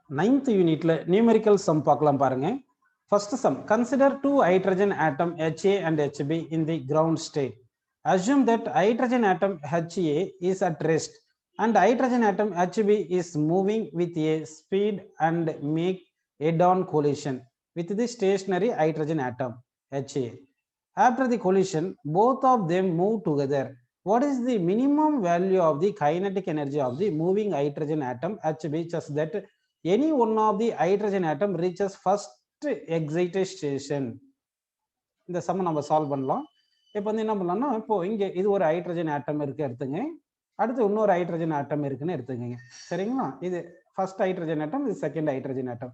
9th யூனிட்ல numerical some பார்க்கலாம் பாருங்க. First sum, consider two hydrogen atom Ha and Hb in the ground state. Assume that hydrogen atom Ha is at rest and hydrogen atom Hb is moving with a speed and make head-on collision with the stationary hydrogen atom Ha. After the collision, both of them move together. What is the minimum value of the kinetic energy of the moving hydrogen atom Hb such that any one of the hydrogen atom reaches first excitation? இந்த some நம்ம solve பண்ணலாம். இப்போ வந்து என்ன பண்ணலாம்னா, இப்போ இங்க இது ஒரு ஹைட்ரஜன் ஆட்டம் இருக்கு எடுத்துங்க, அடுத்து இன்னொரு ஹைட்ரஜன் ஆட்டம் இருக்குன்னு எடுத்துக்கங்க. சரிங்களா? இது ஃபர்ஸ்ட் ஹைட்ரஜன் ஆட்டம், இது second hydrogen atom.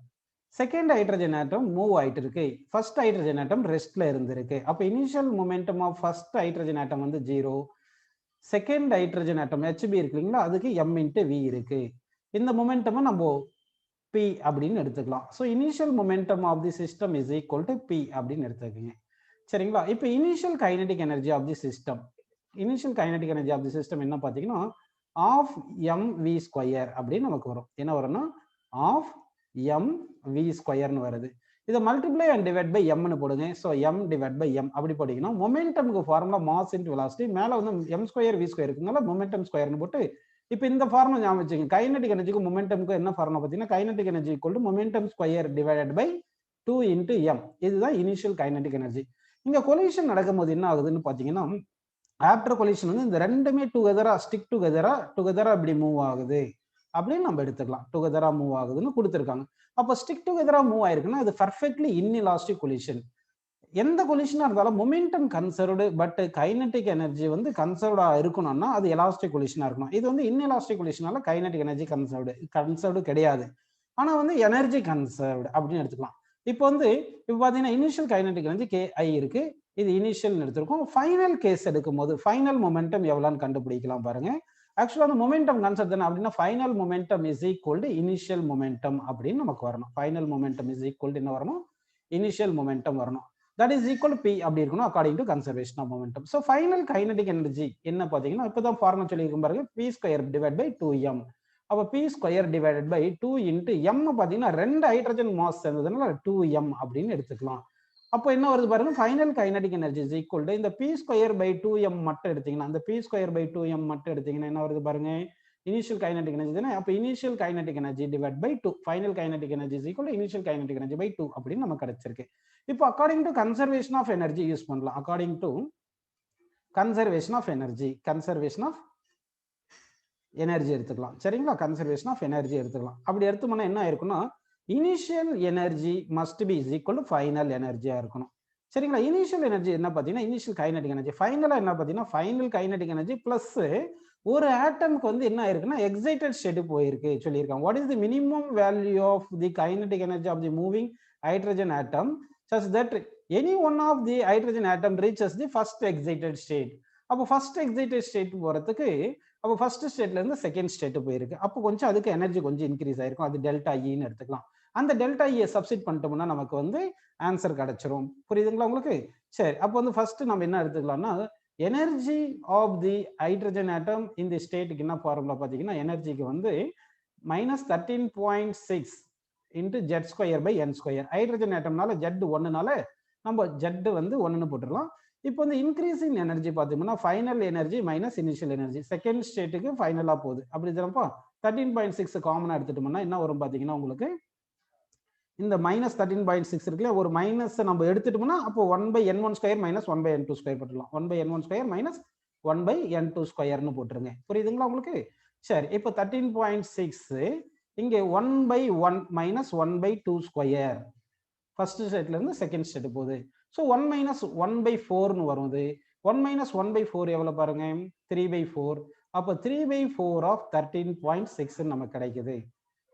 Second hydrogen atom move ஆயிட்டு இருக்கு, ஃபர்ஸ்ட் ஹைட்ரஜன் ஆட்டம் ரெஸ்ட்ல இருந்திருக்கு. அப்போ initial momentum of first hydrogen atom வந்து 0. செகண்ட் ஹைட்ரஜன் ஆட்டம் Hb இருக்கு இல்லைங்களா, அதுக்கு m × v இருக்கு. இந்த மொமெண்டமை நம்ம p அப்படின்னு எடுத்துக்கலாம். So initial momentum of the system is equal to p அப்படின்னு எடுத்துக்கோங்க. சரிங்களா? இப்போ initial kinetic energy of the system, initial kinetic energy of the system என்ன பார்த்தீங்கன்னா ஆஃப் mv² அப்படின்னு நமக்கு வரும். என்ன வரும்னா ஆஃப் mv² வருது. இதை மல்டிப்ளை அண்ட் டிவைட் பை எம்னு போடுங்க. So m divide by m அப்படி போட்டீங்கன்னா மொமெண்டமுக்கு ஃபார்முலா மாஸ் இன்டு வெலாசிட்டி, மேலே வந்து m² v² இருக்குனால மொமெண்டம் ஸ்கொயர்னு போட்டு இப்போ இந்த ஃபார்முலா ஞாபகம் வச்சுங்க. கைனடிக் எனர்ஜிக்கும் மொமெண்டமுக்கும் என்ன ஃபார்முலா பார்த்தீங்கன்னா kinetic energy equal to momentum square divided by 2 × m. இதுதான் இனிஷியல் கைனடிக் எனர்ஜி. இங்க கொலிஷன் நடக்கும்போது என்ன ஆகுதுன்னு பாத்தீங்கன்னா, ஆஃப்டர் கொலிஷன் வந்து இந்த ரெண்டுமே ஸ்டிக் டுகெதரா இப்படி மூவ் ஆகுது அப்படின்னு நம்ம எடுத்துக்கலாம். டுகெதரா மூவ் ஆகுதுன்னு கொடுத்துருக்காங்க. அப்போ ஸ்டிக் டுகெதரா மூவ் ஆயிருக்குன்னா அது பர்ஃபெக்ட்லி இன்எலாஸ்டிக் கொலிஷன். எந்த கொலிஷனா இருந்தாலும் momentum conserved, but kinetic energy வந்து கன்சர்வ்டா இருக்கணும்னா அது எலாஸ்டிக் கொலிஷனா இருக்கணும். இது வந்து இன்எலாஸ்டிக் கொலிஷனால கைனடிக் எனர்ஜி கன்சர்வ்டு கிடையாது, ஆனா வந்து எனர்ஜி கன்சர்வ்டு அப்படின்னு எடுத்துக்கலாம். இப்போ வந்து இப்போ பார்த்தீங்கன்னா இனிஷியல் கைனடிக் எனர்ஜி KI இருக்கு, இது இனிஷியல் எடுத்திருக்கோம். ஃபைனல் கேஸ் எடுக்கும் போது ஃபைனல் மொமெண்டம் எவ்வளோன்னு கண்டுபிடிக்கலாம் பாருங்க. ஆக்சுவலாக அந்த மொமெண்டம் கன்சர்வ் தானே, அப்படின்னா final momentum is equal to initial momentum அப்படின்னு நமக்கு வரணும். Final momentum is equal to என்ன வரணும், இனிஷியல் மொமெண்டம் வரணும். தட் இஸ் ஈக்குவல் P அப்படி இருக்கணும் according to conservation of momentum. So final kinetic energy என்ன பார்த்தீங்கன்னா இப்போதான் ஃபார்முலா சொல்லியிருக்கும் பாருங்க, p² டிவைட் பை 2m. அப்போ p² டிவைடட் பை 2 × m பார்த்தீங்கன்னா ரெண்டு ஹைட்ரஜன் மாஸ் சேர்ந்ததுனால 2m அப்படின்னு எடுத்துக்கலாம். அப்போ என்ன வருது பாருங்க, final kinetic energy is equal to இந்த p² பை 2m மட்டும் எடுத்தீங்கன்னா, அந்த p² பை 2m மட்டும் எடுத்தீங்கன்னா என்ன வருது பாருங்க, இனிஷியல் கைனடிக் எனர்ஜி தானே. அப்போ initial kinetic energy divide by 2, final kinetic energy is equal to initial kinetic energy by 2 அப்படின்னு நமக்கு கிடைச்சிருக்கு. இப்போ according to conservation of energy use பண்ணலாம். According to conservation of energy, conservation of energy எடுத்துக்கலாம். சரிங்களா? Conservation of energy எடுத்துக்கலாம். அப்படி எடுத்தோம்னா என்ன ஆயிருக்குன்னா initial energy must be is equal to final எனர்ஜியா இருக்கணும். சரிங்களா? இனிஷியல் எனர்ஜி என்ன பார்த்தீங்கன்னா இனிஷியல் கைனடிக் எனர்ஜி, ஃபைனலா என்ன பார்த்தீங்கன்னா ஃபைனல் கைனடிக் எனர்ஜி பிளஸ் ஒரு ஆட்டம்க்கு வந்து என்ன ஆயிருக்குன்னா எக்ஸைட்டட் ஸ்டேட் போயிருக்கு சொல்லியிருக்காங்க. What is the minimum value of the kinetic energy of the moving hydrogen atom such that any one of the hydrogen atom reaches the first excited state. அப்போ first excited state போறதுக்கு அப்போ first ஸ்டேட்ல இருந்து second state போயிருக்கு. அப்போ கொஞ்சம் அதுக்கு energy கொஞ்சம் இன்க்ரீஸ் ஆயிருக்கும், அது டெல்டா ன்னு எடுத்துக்கலாம். அந்த டெல்டா ஈ சப்ஸ்டிட் பண்ணிட்டோம்னா நமக்கு வந்து ஆன்சர் கிடைச்சிரும். புரியுதுங்களா உங்களுக்கு? சரி, அப்போ வந்து ஃபர்ஸ்ட் நம்ம என்ன எடுத்துக்கலாம்னா energy of the hydrogen atom இந்த ஸ்டேட்டுக்கு என்ன ஃபார்முலா பார்த்தீங்கன்னா எனர்ஜிக்கு வந்து -13.6 × Z² பை n². ஹைட்ரஜன் ஆட்டம்னால Z 1னால நம்ம Z வந்து 1ன்னு போட்டுடலாம். இப்போ வந்து இன்க்ரீஸ் இன் எனர்ஜி பார்த்தீங்கன்னா final energy minus initial energy, second ஸ்டேட்டுக்கு ஃபைனலா போகுது. அப்படி தானப்பா 13.6 காமனா எடுத்துட்டோம்னா என்ன வரும் பார்த்தீங்கன்னா உங்களுக்கு இந்த -13.6 இருக்குல்ல, ஒரு மைனஸ் நம்ம எடுத்துட்டோம்னா அப்போ 1/n1² மைனஸ் 1/n2² போட்டுடலாம். 1/n1² மைனஸ் 1/n2² போட்டுருங்க. புரியுதுங்களா உங்களுக்கு? சரி, இப்போ 13.6 இங்கே 1/1 மைனஸ் 1/2² ஃபர்ஸ்ட் ஸ்டேட்ல இருந்து செகண்ட் ஸ்டேட் போகுது. ஸோ 1 மைனஸ் 1/4ன்னு வருது. 1 மைனஸ் 1/4 எவ்வளோ பாருங்க, 3/4. அப்போ 3/4 ஆஃப் 13.6 நமக்கு கிடைக்குது.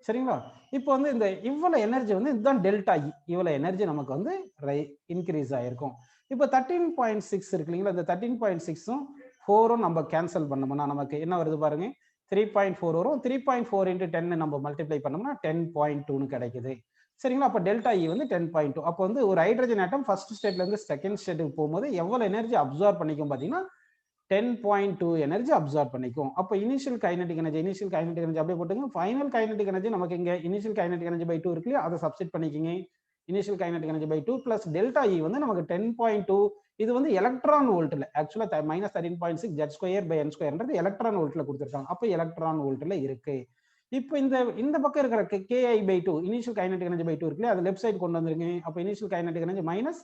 சரிங்களா? இப்போ வந்து இந்த இவ்வளவு எனர்ஜி வந்து இதுதான் டெல்டா இ, இவ்வளவு எனர்ஜி நமக்கு வந்து இன்க்ரீஸ் ஆயிருக்கும். இப்போ 13.6 இருக்கு இல்லைங்களா, இந்த 13.6ம் 4ம் நம்ம கேன்சல் பண்ணோம்னா நமக்கு என்ன வருது பாருங்க, 3.4 வரும். 3.4 × 10 நம்ம மல்டிப்ளை பண்ணோம்னா 10.2ன்னு கிடைக்குது. சரிங்களா? அப்போ டெல்டா இ வந்து 10.2. அப்போ வந்து ஒரு ஹைட்ரஜன் ஆட்டம் ஃபர்ஸ்ட் ஸ்டேட்ல இருந்து செகண்ட் ஸ்டேட்டுக்கு போகும்போது எவ்வளவு எனர்ஜி அப்சார்ப் பண்ணிக்கும் பார்த்தீங்கன்னா 10.2 எனர்ஜி அப்சார்ப் பண்ணிக்கும். அப்போ இனிஷியல் கைனடிக் எனர்ஜி அப்படியே போட்டுங்க. ஃபைனல் கைனடிக் எனர்ஜி நமக்கு இங்க இனிஷியல் கைனடிக் எனர்ஜி பை 2 இருக்கு இல்லையா, அதை சப்ஸ்டிட் பண்ணிக்கிங்க. Initial kinetic energy by 2 plus delta E வந்து நமக்கு 10.2. இது வந்து எலக்ட்ரான் வோல்ட்ல, ஆக்சுவலா -13.6 Z²/n²ன்றது எலக்ட்ரான் வோல்ட்ல கொடுத்துருக்காங்க. அப்போ எலக்ட்ரான் வோல்ட்ல இருக்கு. இப்போ இந்த பக்கம் இருக்கிற KI/2 initial kinetic energy by 2 இருக்கு இல்லையா, அது லெஃப்ட் சைடு கொண்டு வந்துருங்க. அப்போ initial kinetic energy minus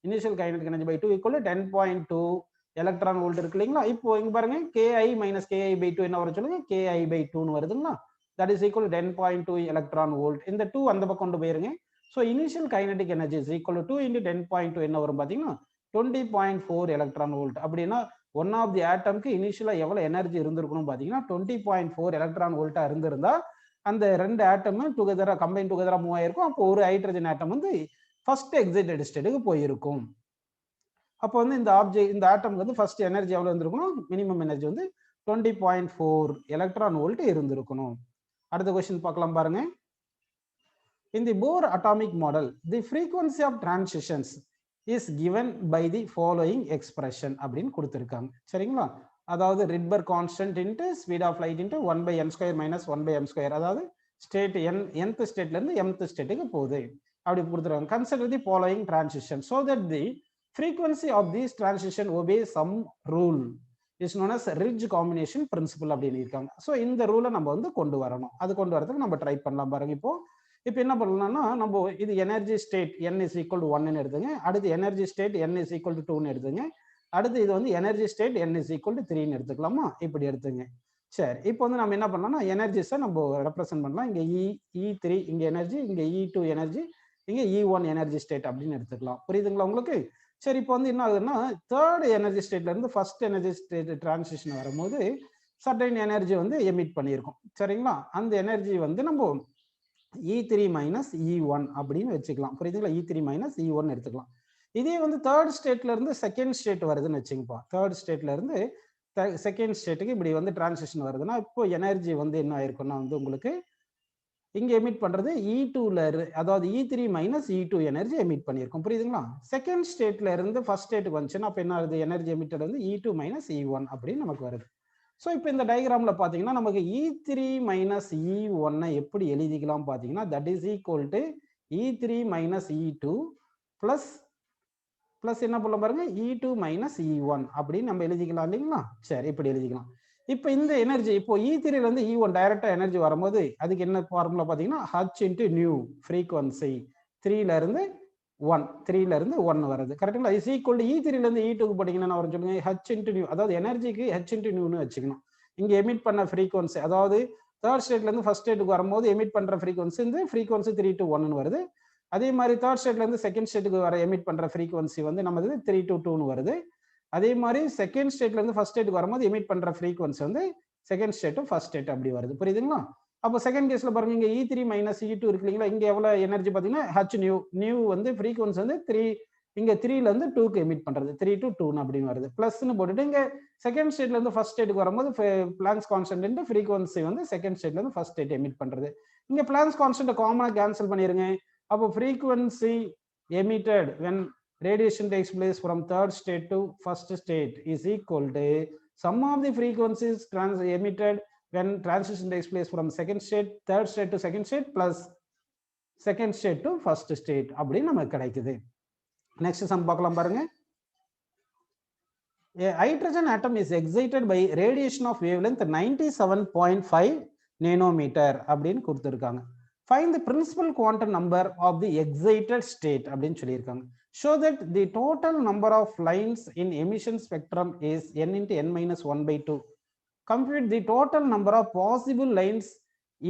initial kinetic energy by 2 equal 10.2 electron volt இருக்கு இல்லைங்களா. இப்போ இங்க பாருங்க KI மைனஸ் KI/2 என்ன வரும் சொல்லுங்க, KI/2 வருதுங்களா. That is equal 10.2 electron volt. இந்த 2 அந்த பக்கம் கொண்டு போயிருங்க. So initial kinetic energy is equal to 2 × 10.2 என்ன வரும் பார்த்தீங்கன்னா 20.4 எலக்ட்ரான் வோல்ட். அப்படின்னா ஒன் ஆஃப் தி ஆட்டம்க்கு இனிஷியலா எவ்வளவு எனர்ஜி இருந்திருக்கணும் பார்த்தீங்கன்னா 20.4 எலக்ட்ரான் வோல்ட்டா இருந்திருந்தா அந்த ரெண்டு ஆட்டமும் டுகெதரா கம்பைன் டுகெதரா மூவ் ஆயிருக்கும். அப்போ ஒரு ஹைட்ரஜன் ஆட்டம் வந்து ஃபர்ஸ்ட் எக்ஸைட்டட் ஸ்டேட்டுக்கு போயிருக்கும். அப்போ வந்து இந்த ஆட்டம்க்கு வந்து ஃபர்ஸ்ட் எனர்ஜி எவ்வளவு இருந்திருக்கணும், மினிமம் எனர்ஜி வந்து 20.4 எலக்ட்ரான் வோல்ட் இருந்திருக்கணும். அடுத்த क्वेश्चन பார்க்கலாம் பாருங்க. In the Bohr atomic model, the frequency of transitions is given by the following expression அப்படின்னு கொடுத்திருக்காங்க. சரிங்களா, அதாவது Rydberg constant into speed of light into 1/n² minus 1/m². அதாவது ஸ்டேட் nth ஸ்டேட்ல இருந்து mth ஸ்டேட்டுக்கு போகுது அப்படி கொடுத்துருக்காங்க. Consider the following transition so that the frequency of these transition obeys some rule is known as ridge combination principle அப்படின்னு இருக்காங்க. So இந்த ரூலை நம்ம வந்து கொண்டு வரணும். அது கொண்டு வரதுக்கு நம்ம ட்ரை பண்ணலாம் பாருங்க. இப்போ என்ன பண்ணலாம்னா, நம்ம இது energy state n is equal to 1 எடுத்துங்க. அடுத்து energy state n is equal to 2 எடுத்துங்க. அடுத்து இது வந்து energy state n is equal to 3 எடுத்துக்கலாமா, இப்படி எடுத்துங்க. சரி, இப்போ வந்து நம்ம என்ன பண்ணலாம்னா எனர்ஜிஸை நம்ம ரெப்ரசென்ட் பண்ணலாம். இங்க E3 இங்க எனர்ஜி, இங்க E2 எனர்ஜி, இங்க E1 எனர்ஜி ஸ்டேட் அப்படின்னு எடுத்துக்கலாம். புரியுதுங்களா உங்களுக்கு? சரி, இப்போ வந்து என்ன ஆகுதுன்னா தேர்ட் எனர்ஜி ஸ்டேட்ல இருந்து ஃபர்ஸ்ட் எனர்ஜி ஸ்டேட் டிரான்சிஷன் வரும்போது சர்டைன் எனர்ஜி வந்து எமிட் பண்ணியிருக்கோம். சரிங்களா, அந்த எனர்ஜி வந்து நம்ம E3 மைனஸ் E1 அப்படின்னு வச்சுக்கலாம். புரியுதுங்களா, E3 மைனஸ் E1 எடுத்துக்கலாம். இதே வந்து தேர்ட் ஸ்டேட்ல இருந்து செகண்ட் ஸ்டேட் வருதுன்னு வச்சுங்கப்பா. தேர்ட் ஸ்டேட்ல இருந்து செகண்ட் ஸ்டேட்டுக்கு இப்படி வந்து டிரான்சிஷன் வருதுன்னா இப்போ எனர்ஜி வந்து என்ன ஆயிருக்கும்னா வந்து உங்களுக்கு இங்க எமிட் பண்றது E2ல அதாவது E3 minus E2 energy emit பண்ணியிருக்கும். புரியுதுங்களா, செகண்ட் ஸ்டேட்ல இருந்து ஃபர்ஸ்ட் ஸ்டேட்டுக்கு வந்துச்சுன்னா அப்ப என்ன ஆகுது, எனர்ஜி எமிட்டட் வந்து E2 மைனஸ் E1 அப்படின்னு நமக்கு வருது. ஸோ இப்போ இந்த டயக்ராம்ல பார்த்தீங்கன்னா நமக்கு E3 மைனஸ் E1 எப்படி எழுதிக்கலாம் பார்த்தீங்கன்னா that is equal to E3 minus E2 plus என்ன பண்ணலாம் பாருங்க E2 மைனஸ் E1 அப்படின்னு நம்ம எழுதிக்கலாம் இல்லைங்களா. சரி, இப்படி எழுதிக்கலாம். இப்போ இந்த எனர்ஜி இப்போ E3ல இருந்து E1 டைரக்டா எனர்ஜி வரும்போது அதுக்கு என்ன ஃபார்முலா பார்த்தீங்கன்னா h இன்டு நியூ ஃப்ரீக்வன்சி 3ல இருந்து 1 வருது. கரெக்டுங்களா, இஸ் ஈக்குவல் டு E3ல இருந்து E2க்கு போட்டீங்கன்னா வரும் சொல்லுங்க h இன்டு நியூ, அதாவது எனர்ஜிக்கு h இன்டு நியூன்னு வச்சுக்கணும். இங்க எமிட் பண்ண ஃப்ரீக்வன்சி, அதாவது தேர்ட் ஸ்டேட்ல இருந்து ஃபர்ஸ்ட் ஸ்டேட்டுக்கு வரும்போது எமிட் பண்ற ஃப்ரீக்வன்சி இந்த ஃப்ரீக்வன்சி 3 to 1 வருது. அதே மாதிரி தேர்ட் ஸ்டேட்ல இருந்து செகண்ட் ஸ்டேட்டுக்கு வர எமிட் பண்ற ஃப்ரீக்வன்சி வந்து நமது 3 to 2 வருது. அதே மாதிரி செகண்ட் ஸ்டேட்ல இருந்து ஃபர்ஸ்ட் ஸ்டேட்டுக்கு வரும்போது எமிட் பண்ற ஃப்ரீக்வன்சி வந்து செகண்ட் ஸ்டேட் ஃபர்ஸ்ட் ஸ்டேட் அப்படி வருது. புரியுதுங்களா? அப்போ செகண்ட் கேஸ்ல பாருங்க இங்க E3 மைனஸ் E2 இருக்கு இல்லைங்களா, இங்க எவ்வளவு எனர்ஜி பாத்தீங்கன்னா h நியூ வந்து ஃப்ரீக்வன்சி வந்து 3, இங்க 3ல இருந்து 2க்கு எமிட் பண்றது 3 to 2 அப்படின்னு வருது. பிளஸ்ன்னு போட்டுட்டு இங்க செகண்ட் ஸ்டேட்ல இருந்து ஃபர்ஸ்ட் ஸ்டேட்டுக்கு வரும்போது பிளாங்க்ஸ் கான்ஸ்டன்ட் ஃப்ரீக்வன்சி வந்து செகண்ட் ஸ்டேட்ல இருந்து ஃபர்ஸ்ட் ஸ்டேட் எமிட் பண்றது. இங்க பிளாங்க்ஸ் கான்ஸ்டன்ட் காமனா கேன்சல் பண்ணிருங்க. அப்போ frequency emitted when radiation takes place from third state to first state is equal to sum of the frequencies emitted when transition takes place from second state, third state to second state plus second state to first state அப்படின்னு நமக்கு கிடைக்குது. Next sum பார்க்கலாம் பாருங்க. A hydrogen atom is excited by radiation of wavelength 97.5 nanometer அப்படின்னு கொடுத்திருக்காங்க. Find the principal quantum number of the excited state அப்படின்னு சொல்லியிருக்காங்க. Show that the total number of lines in emission spectrum is n into n minus 1/2. Compute the total number of possible lines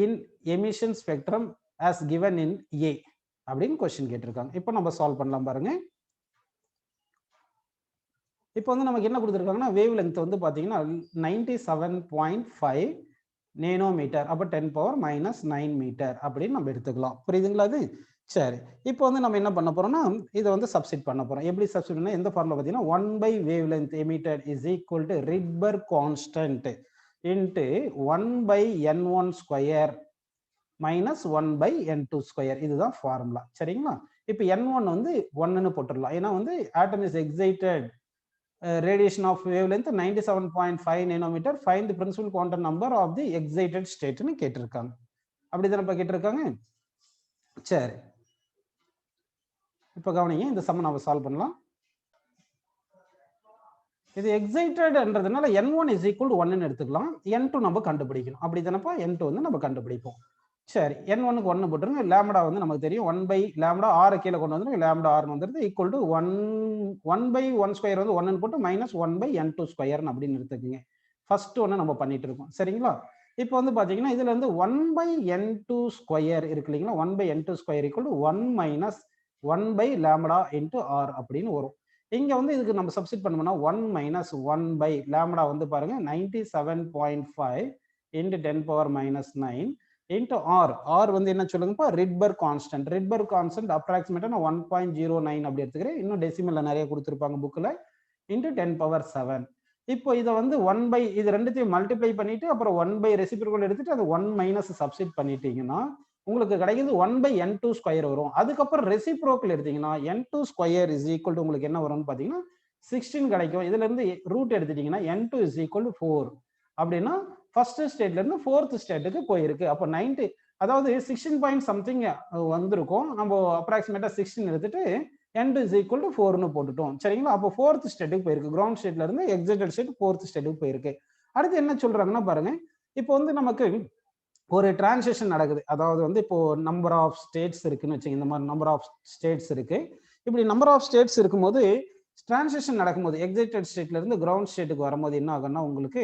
in emission spectrum as given in A அப்படின்னு question கேட்டிருக்காங்க. இப்போ நம்ம solve பண்ணலாம் பாருங்க. இப்போ வந்து நமக்கு என்ன கொடுத்துருக்காங்கன்னா வேவ் லென்த் வந்து பார்த்தீங்கன்னா 97.5 நேனோமீட்டர், அப்போ 10⁻⁹ மீட்டர் அப்படின்னு நம்ம எடுத்துக்கலாம். புரியுதுங்களா அது? சரி, இப்போ வந்து நம்ம என்ன பண்ண போறோம்னா இதை வந்து சப்ஸ்டிட் பண்ண போறோம். எப்படி சப்ஸ்டிட் பண்ணா எந்த ஃபார்முலா பார்த்தீங்கன்னா 1/wavelength emitted is equal to Rydberg constant into 1/n1² minus 1/n2². இதுதான் ஃபார்முலா. சரிங்களா, இப்போ n1 வந்து 1ன்னு போட்டுடலாம். ஏன்னா வந்து atom is excited radiation of wavelength 97.5 nanometer. Find the principal quantum number of the excited state னு கேட்டிருக்காங்க. அப்படிதானப்பா கேட்டிருக்காங்க. சரி, இப்போ கவனிங்க, இந்த சம் நம்ம சால்வ் பண்ணலாம். இது எக்ஸைட்டட்ன்றதுனால n1 is equal to 1 ன்னு எடுத்துக்கலாம். n2 நம்ம கண்டுபிடிக்கணும். அப்படிதானப்பா, n2 வந்து நம்ம கண்டுபிடிப்போம். சரி, n1 க்கு 1 போட்டுருங்க. லாம்டா வந்து நமக்கு தெரியும் 1 by லாம்டா r கீழே கொண்டு வந்து லாம்டா r வந்துருது ஈக்குவல் டு 1 by 1 ஸ்கொயர் வந்து 1 ன்னு போட்டு மைனஸ் 1 by n2 ஸ்கொயர் அப்படின்னு எடுத்துக்கோங்க. ஃபர்ஸ்ட் ஒன்று நம்ம பண்ணிட்டு இருக்கோம். சரிங்களா? இப்போ வந்து பாத்தீங்கன்னா இதுல இருந்து 1 by n2 ஸ்கொயர் இருக்கு இல்லைங்களா? 1 by n2 square equal to 1 minus 1 by lambda into r அப்படின்னு வரும். இங்க வந்து இதுக்கு நம்ம சப்ஸ்டிட் பண்ணோம்னா 1 minus 1 by லாம்டா வந்து பாருங்க 97.5 into 10 power minus 9 into r. r வந்து என்ன சொல்லுங்கப்பா, ரிட்பர்க் கான்ஸ்டன்ட். ரிட்பர்க் கான்ஸ்டன்ட் அப்ராக்சிமேட்டா நான் 1.09 அப்படி எடுத்துக்கிறேன். இன்னும் டெசிமல்ல நிறைய கொடுத்துருப்பாங்க புக்ல. into 10 power 7. இப்போ இதை வந்து 1 by இது ரெண்டுத்தையும் மல்டிப்ளை பண்ணிட்டு அப்புறம் 1 by ரெசிப்ரோக்கல் எடுத்துட்டு அது 1 மைனஸ் சப்ஸ்டிட் பண்ணிட்டீங்கன்னா உங்களுக்கு கிடைக்குது 1 by n2 ஸ்கொயர் வரும். அதுக்கப்புறம் ரெசிப்ரோக்கல் எடுத்தீங்கன்னா n2 square is equal to உங்களுக்கு என்ன வரும்னு பாத்தீங்கன்னா 16 கிடைக்கும். இதுல இருந்து ரூட் எடுத்துட்டீங்கன்னா n2 இஸ் ஈக்குவல் டு 4 அப்படின்னா ஃபர்ஸ்ட் ஸ்டேட்ல இருந்து ஃபோர்த் ஸ்டேட்டுக்கு போயிருக்கு. அப்போ 90 அதாவது 16 பாயிண்ட் சம்திங் வந்திருக்கும். நம்ம அப்ராக்சிமேட்டா 16 எடுத்துட்டு n2 is equal to 4ன்னு போட்டுட்டோம். சரிங்களா? அப்போ ஃபோர்த் ஸ்டேட்டுக்கு போயிருக்கு. கிரவுண்ட் ஸ்டேட்ல இருந்து எக்ஸைட்டட் ஸ்டேட் ஃபோர்த் ஸ்டேட்டுக்கு போயிருக்கு. அடுத்து என்ன சொல்றாங்கன்னா பாருங்க, இப்போ வந்து நமக்கு ஒரு டிரான்சிஷன் நடக்குது. அதாவது வந்து இப்போ நம்பர் ஆஃப் ஸ்டேட்ஸ் இருக்குன்னு வச்சுங்க. இந்த மாதிரி நம்பர் ஆஃப் ஸ்டேட்ஸ் இருக்கு. இப்படி நம்பர் ஆஃப் ஸ்டேட்ஸ் இருக்கும்போது டிரான்சிஷன் நடக்கும்போது எக்ஸைட்டட் ஸ்டேட்ல இருந்து கிரவுண்ட் ஸ்டேட்டுக்கு வரும்போது என்ன ஆகும்னா உங்களுக்கு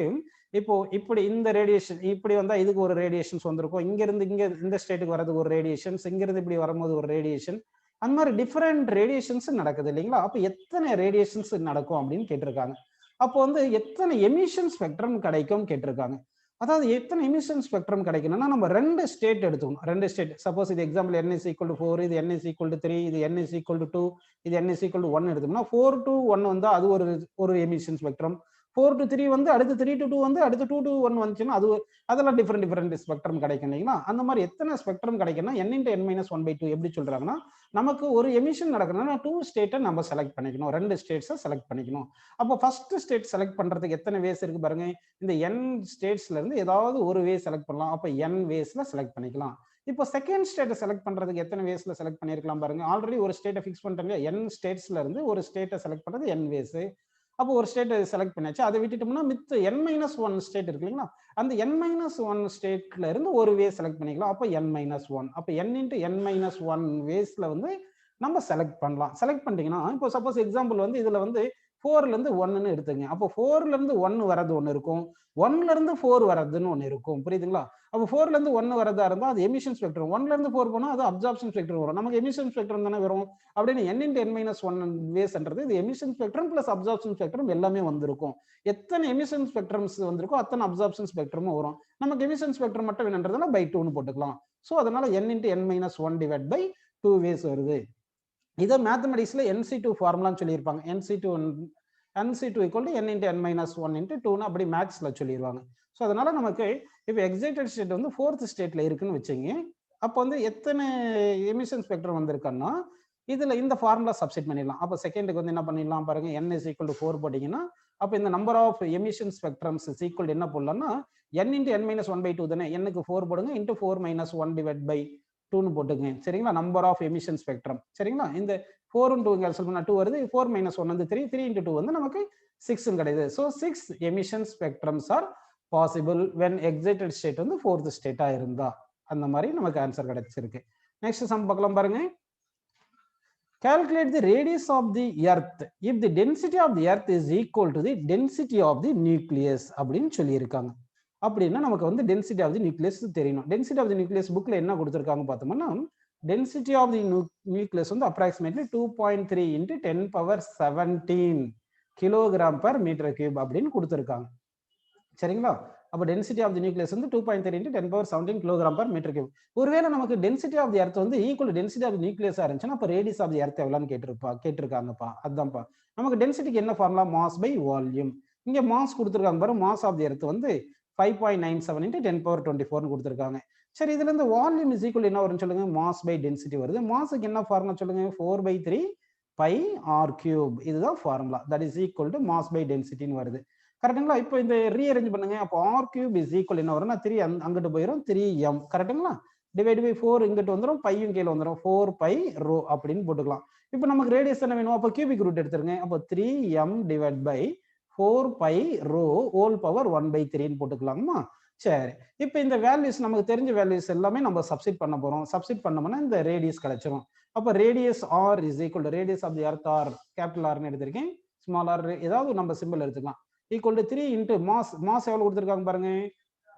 இப்போ இப்படி இந்த ரேடியேஷன் இப்படி வந்தா இதுக்கு ஒரு ரேடியேஷன்ஸ் வந்திருக்கும். இங்க இருந்து இங்க இந்த ஸ்டேட்டுக்கு வரதுக்கு ஒரு ரேடியேஷன்ஸ், இங்க இருந்து இப்படி வரும்போது ஒரு ரேடியேஷன், அந்த மாதிரி டிஃபரெண்ட் ரேடியேஷன்ஸ் நடக்குது இல்லைங்களா? அப்ப எத்தனை ரேடியேஷன்ஸ் நடக்கும் அப்படின்னு கேட்டிருக்காங்க. அப்போ வந்து எத்தனை எமிஷன் ஸ்பெக்ட்ரம் கிடைக்கும் கேட்டிருக்காங்க. அதாவது எத்தனை எமிஷன் ஸ்பெக்ட்ரம் கிடைக்கணும்னா நம்ம ரெண்டு ஸ்டேட் எடுத்துக்கணும். ரெண்டு ஸ்டேட், சப்போஸ் இது example n is equal to 4, இது n is equal to 3, இது n is equal to 2, இது n is equal to 1 எடுத்தோம்னா 4 to 1 வந்து அது ஒரு எமிஷன் ஸ்பெக்ட்ரம். 4 to 3 வந்து அடுத்து 3 to 2 வந்து அடுத்து 2 to 1 வந்துச்சுன்னா அதெல்லாம் டிஃபரெண்ட் ஸ்பெக்ட்ரம் கிடைக்கும் இல்லைங்களா? அந்த மாதிரி எத்தனை ஸ்பெக்ட்ரம் கிடைக்கும்னா n into n minus 1/2 எப்படி சொல்றாங்கன்னா நமக்கு ஒரு எமிஷன் நடக்கணும்னா 2 ஸ்டேட்டை நம்ம செலக்ட் பண்ணிக்கணும், ரெண்டு ஸ்டேட்ஸை செலக்ட் பண்ணிக்கணும். அப்போ ஃபர்ஸ்ட் ஸ்டேட் செலக்ட் பண்றதுக்கு எத்தனை வேஸ் இருக்கு பாருங்க. இந்த n ஸ்டேட்ஸ்ல இருந்து ஏதாவது ஒரு வே செலக்ட் பண்ணலாம். அப்போ n வேஸ்ல செலக்ட் பண்ணிக்கலாம். இப்போ செகண்ட் ஸ்டேட்டை செலக்ட் பண்றதுக்கு எத்தனை வேஸ்ல செலக்ட் பண்ணிருக்கலாம் பாருங்க. ஆல்ரெடி ஒரு ஸ்டேட்டை ஃபிக்ஸ் பண்ணிட்டாங்க. n ஸ்டேட்ஸ்ல இருந்து ஒரு ஸ்டேட்டை செலக்ட் பண்றது n வேஸ். அப்போ ஒரு ஸ்டேட் செலக்ட் பண்ணியாச்சு. அதை விட்டுட்டோம்னா மித்த n-1 ஸ்டேட் இருக்கு இல்லைங்களா? அந்த n-1 ஸ்டேட்ல இருந்து ஒரு வே செலக்ட் பண்ணிக்கலாம். அப்போ n-1. அப்போ n into n-1 வேஸ்ல வந்து நம்ம செலக்ட் பண்ணலாம். செலக்ட் பண்ணிட்டீங்கன்னா இப்போ சப்போஸ் எக்ஸாம்பிள் வந்து இதுல வந்து 4ல இருந்து 1ன்னு எடுத்துங்க. அப்போ 4ல இருந்து 1 வரது ஒன்று இருக்கும், 1ல இருந்து 4 வரதுன்னு ஒன்று இருக்கும். புரியுதுங்களா? அப்போ 4ல இருந்து 1 வரதா இருந்தா அது எமிஷன் ஸ்பெக்ட்ரம், 1ல இருந்து 4 போனா அது அப்சார்ப்ஷன் ஸ்பெக்ட்ரம் வரும். நமக்கு எமிஷன் ஸ்பெக்ட்ரம் தானே வரும். அப்படின்னு n into n-1 வேஸ்ன்றது இது emission spectrum plus absorption spectrum எல்லாமே வந்திருக்கும். எத்தனை எமிஷன் ஸ்பெக்ட்ரம்ஸ் வந்திருக்கோ அத்தனை அப்சார்ப்ஷன் ஸ்பெக்ட்ரமும் வரும். நமக்கு எமிஷன் ஸ்பெக்ட்ரம் மட்டும் வேணுன்றதுனால by 2ன்னு போட்டுக்கலாம். ஸோ அதனால n into n-1 divide by 2 ways வருது. இதை மேத்தமெட்டிக்ஸ்ல NC2 ஃபார்முலான்னு சொல்லியிருப்பாங்க. NC2 equal to n into n-1 into 2ன்னு அப்படி மேக்ஸ்ல சொல்லிடுவாங்க. ஸோ அதனால நமக்கு இப்போ எக்ஸைட்டட் ஸ்டேட் வந்து ஃபோர்த் ஸ்டேட்ல இருக்குன்னு வச்சுங்க. அப்போ வந்து எத்தனை எமிஷன் ஸ்பெக்ட்ரம் வந்திருக்குன்னா இதுல இந்த ஃபார்முலா சப்ஸ்டிட் பண்ணிடலாம். அப்போ செகண்டுக்கு வந்து என்ன பண்ணிடலாம் பாருங்க, n is equal to 4 போட்டீங்கன்னா அப்போ இந்த number of emission spectrums is equal என்ன போடலாம்னா n into n-1/2 தானே, n-க்கு 4 போடுங்க, into 4 - 1 டிவைட் பை 2ன்னு போட்டுங்க. சரிங்களா? Number of emission spectrum. சரிங்களா? இந்த 4 into 2 கேன்சல் பண்ணா 2 வருது. 4 - 1 வந்து 3, 3 into 2 வந்து நமக்கு 6 கிடைக்குது. So 6 emission spectrums R possible when excited state வந்து ஃபோர்த் ஸ்டேட்டா இருந்தா. அந்த மாதிரி நமக்கு ஆன்சர் கிடைச்சிருக்கு. நெக்ஸ்ட் சம் பார்க்கலாம் பாருங்க. Calculate the radius of the earth if the density of the earth is equal to the density of the nucleus அப்படின்னு சொல்லியிருக்காங்க. அப்படின்னா நமக்கு வந்து டென்சிட்டி ஆஃப் தி நியூக்ளியஸ் தெரியணும். டென்சிட்டி ஆஃப் தி நியூக்ளியஸ் புக்ல என்ன கொடுத்துருக்காங்க பார்த்தோம்னா டென்சிட்டி ஆஃப் தி நியூக்ளியஸ் வந்து approximately 2.3 into 10 power 17 kilogram per metre cube அப்படின்னு கொடுத்துருக்காங்க. சரிங்களா? அப்போ டென்சிட்டி ஆஃப் தி நியூக்ளியஸ் வந்து 2.3 into 10 power 17 kilogram per metre cube. ஒருவேளை நமக்கு டென்சிட்டி ஆஃப் தி எர்த் வந்து ஈக்குவல் டென்சிட்டி ஆஃப் தி நியூக்ளியஸா இருந்துச்சுன்னா அப்போ ரேடியஸ் ஆஃப் தி எர்த் எவ்வளோன்னு கேட்டிருக்காங்கப்பா. அதுதான்ப்பா நமக்கு டென்சிட்டிக்கு என்ன ஃபார்முலா, மாஸ் பை வால்யூம். இங்க மாஸ் கொடுத்துருக்காங்க பாரு, மாஸ் ஆஃப் தி எர்த் வந்து 5.97 into 10 power 24 கொடுத்துருக்காங்க. சரி, இதுல இருந்து வால்யூம் இஸ் ஈக்குவல் என்ன வரும்னு சொல்லுங்க, மாஸ் பை டென்சிட்டி வருது. மாஸுக்கு என்ன ஃபார்முலா சொல்லுங்க, 4/3 pi r cube. இதுதான் formula. That is equal to mass by டென்சிட்டின்னு வருது. கரெக்ட்டுங்களா? இப்போ இந்த ரீஅரேஞ்ச் பண்ணுங்க. அப்போ r cube இஸ் ஈக்குவல் என்ன வரும்னா 3 அங்கிட்டு போயிடும் 3m. கரெக்ட்டுங்களா? டிவைட் பை 4 இங்கிட்டு வந்துடும், பையும் கீழே வந்துடும், 4 pi rho அப்படின்னு போட்டுக்கலாம். இப்போ நமக்கு ரேடியஸ் என்ன வேணும்? அப்போ கியூபிக் ரூட் எடுத்துருங்க. அப்போ 3m divide by 4 pi rho whole power 1/3ன்னு போட்டுக்கலாமா? சரி, இப்போ இந்த வேல்யூஸ் நமக்கு தெரிஞ்ச வேல்யூஸ் எல்லாமே நம்ம சப்ஸ்டிட் பண்ண போறோம். சப்ஸ்டிட் பண்ணோம்னா இந்த ரேடியஸ் கிடைச்சிரும். அப்போ radius r is equal to radius of the earth R capital ஆர்னு எடுத்திருக்கேன், ஸ்மால் ஆர் ஏதாவது நம்ம சிம்பிள் எடுத்துக்கலாம். ஈக்குவல் டு 3 இன்ட்டு மாஸ் எவ்வளவு கொடுத்துருக்காங்க பாருங்க.